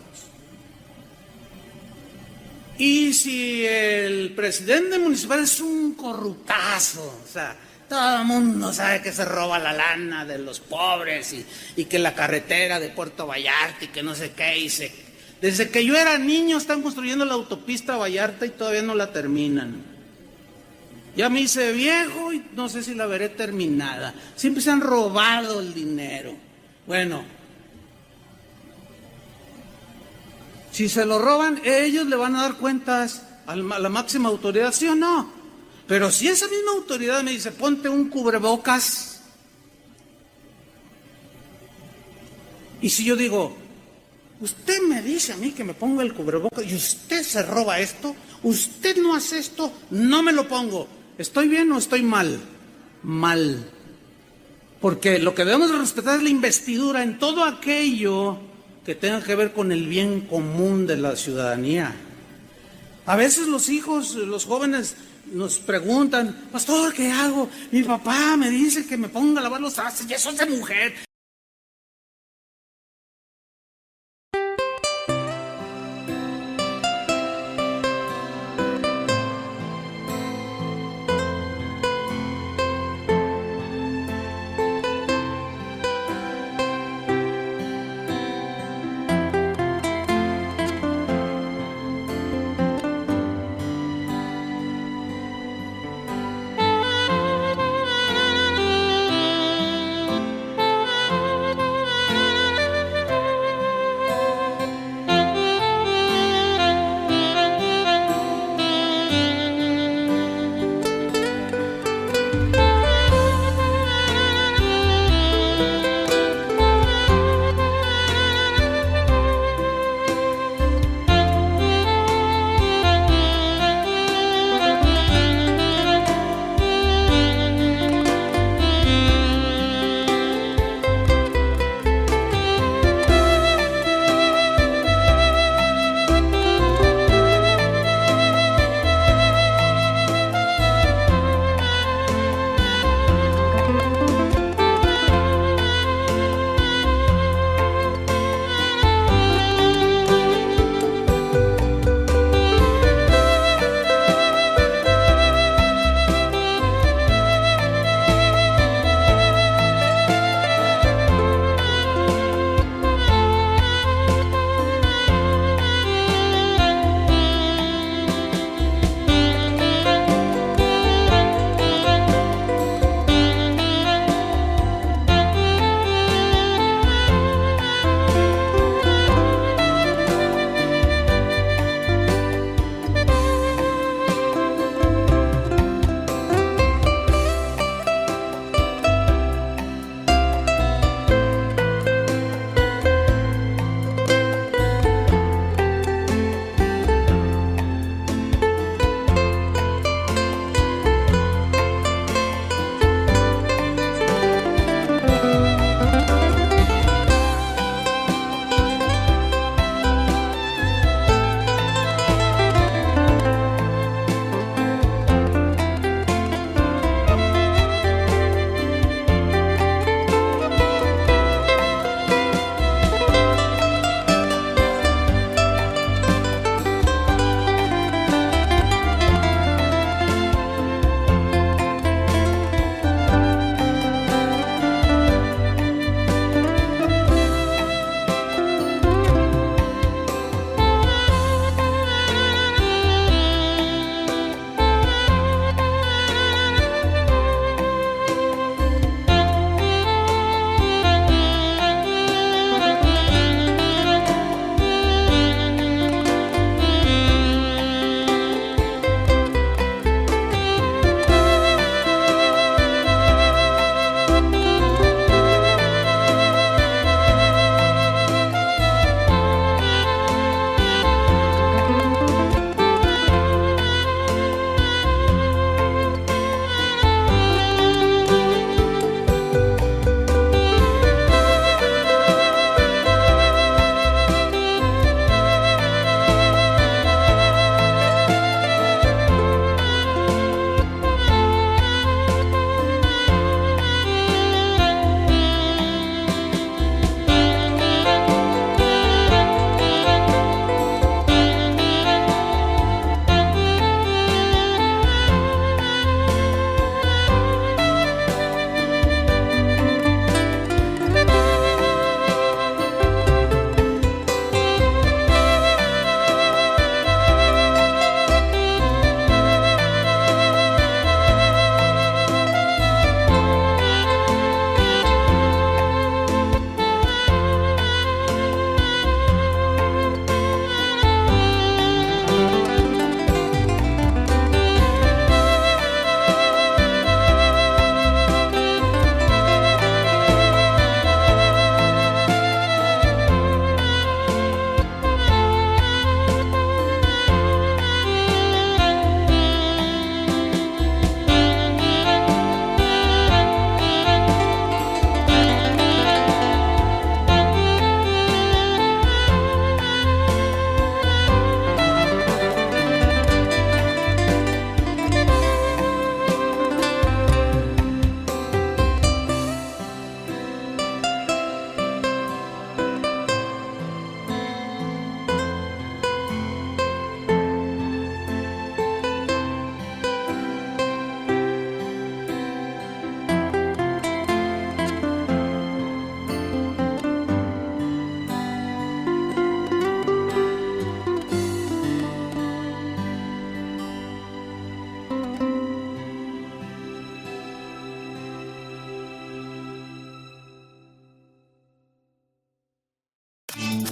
Speaker 1: Y si el presidente municipal es un corruptazo, o sea, todo el mundo sabe que se roba la lana de los pobres y que la carretera de Puerto Vallarta y que no sé qué, desde que yo era niño están construyendo la autopista Vallarta y todavía no la terminan. Ya me hice viejo y no sé si la veré terminada. Siempre se han robado el dinero. Bueno, si se lo roban, ellos le van a dar cuentas a la máxima autoridad, ¿sí o no? Pero si esa misma autoridad me dice, ponte un cubrebocas, y si yo digo, usted me dice a mí que me ponga el cubrebocas y usted se roba esto, usted no hace esto, no me lo pongo. ¿Estoy bien o estoy mal? Mal. Porque lo que debemos respetar es la investidura en todo aquello que tenga que ver con el bien común de la ciudadanía. A veces los hijos, los jóvenes nos preguntan, pastor, ¿qué hago? Mi papá me dice que me ponga a lavar los trastes y eso es de mujer.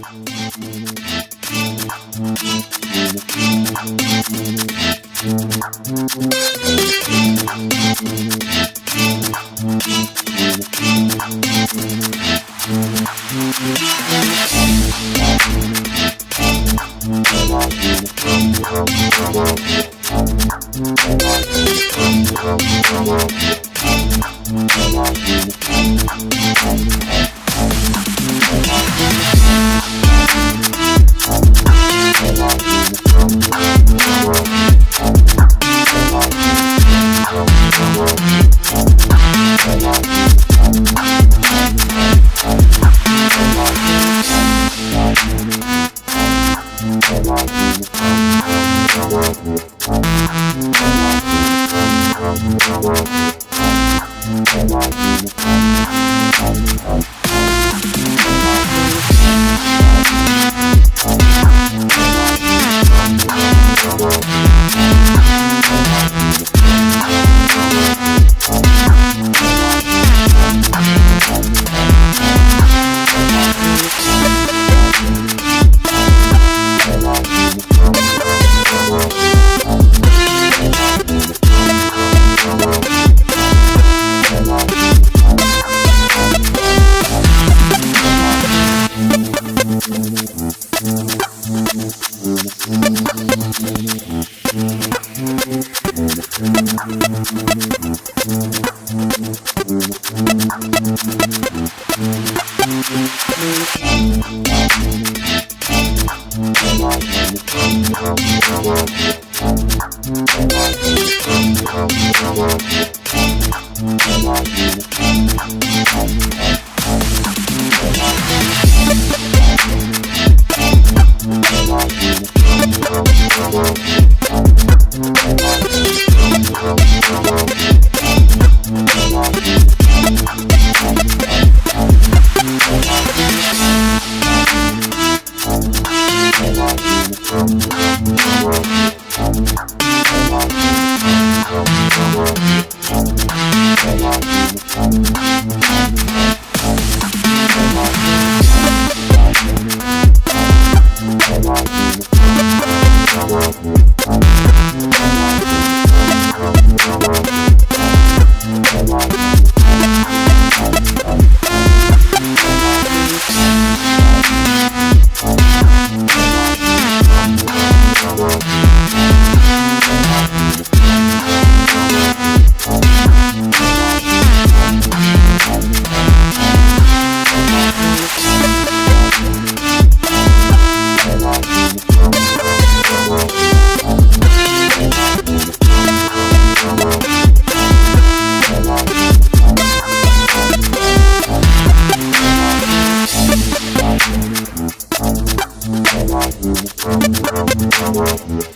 Speaker 2: Thank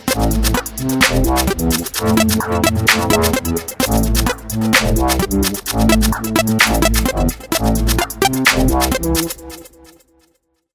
Speaker 2: you.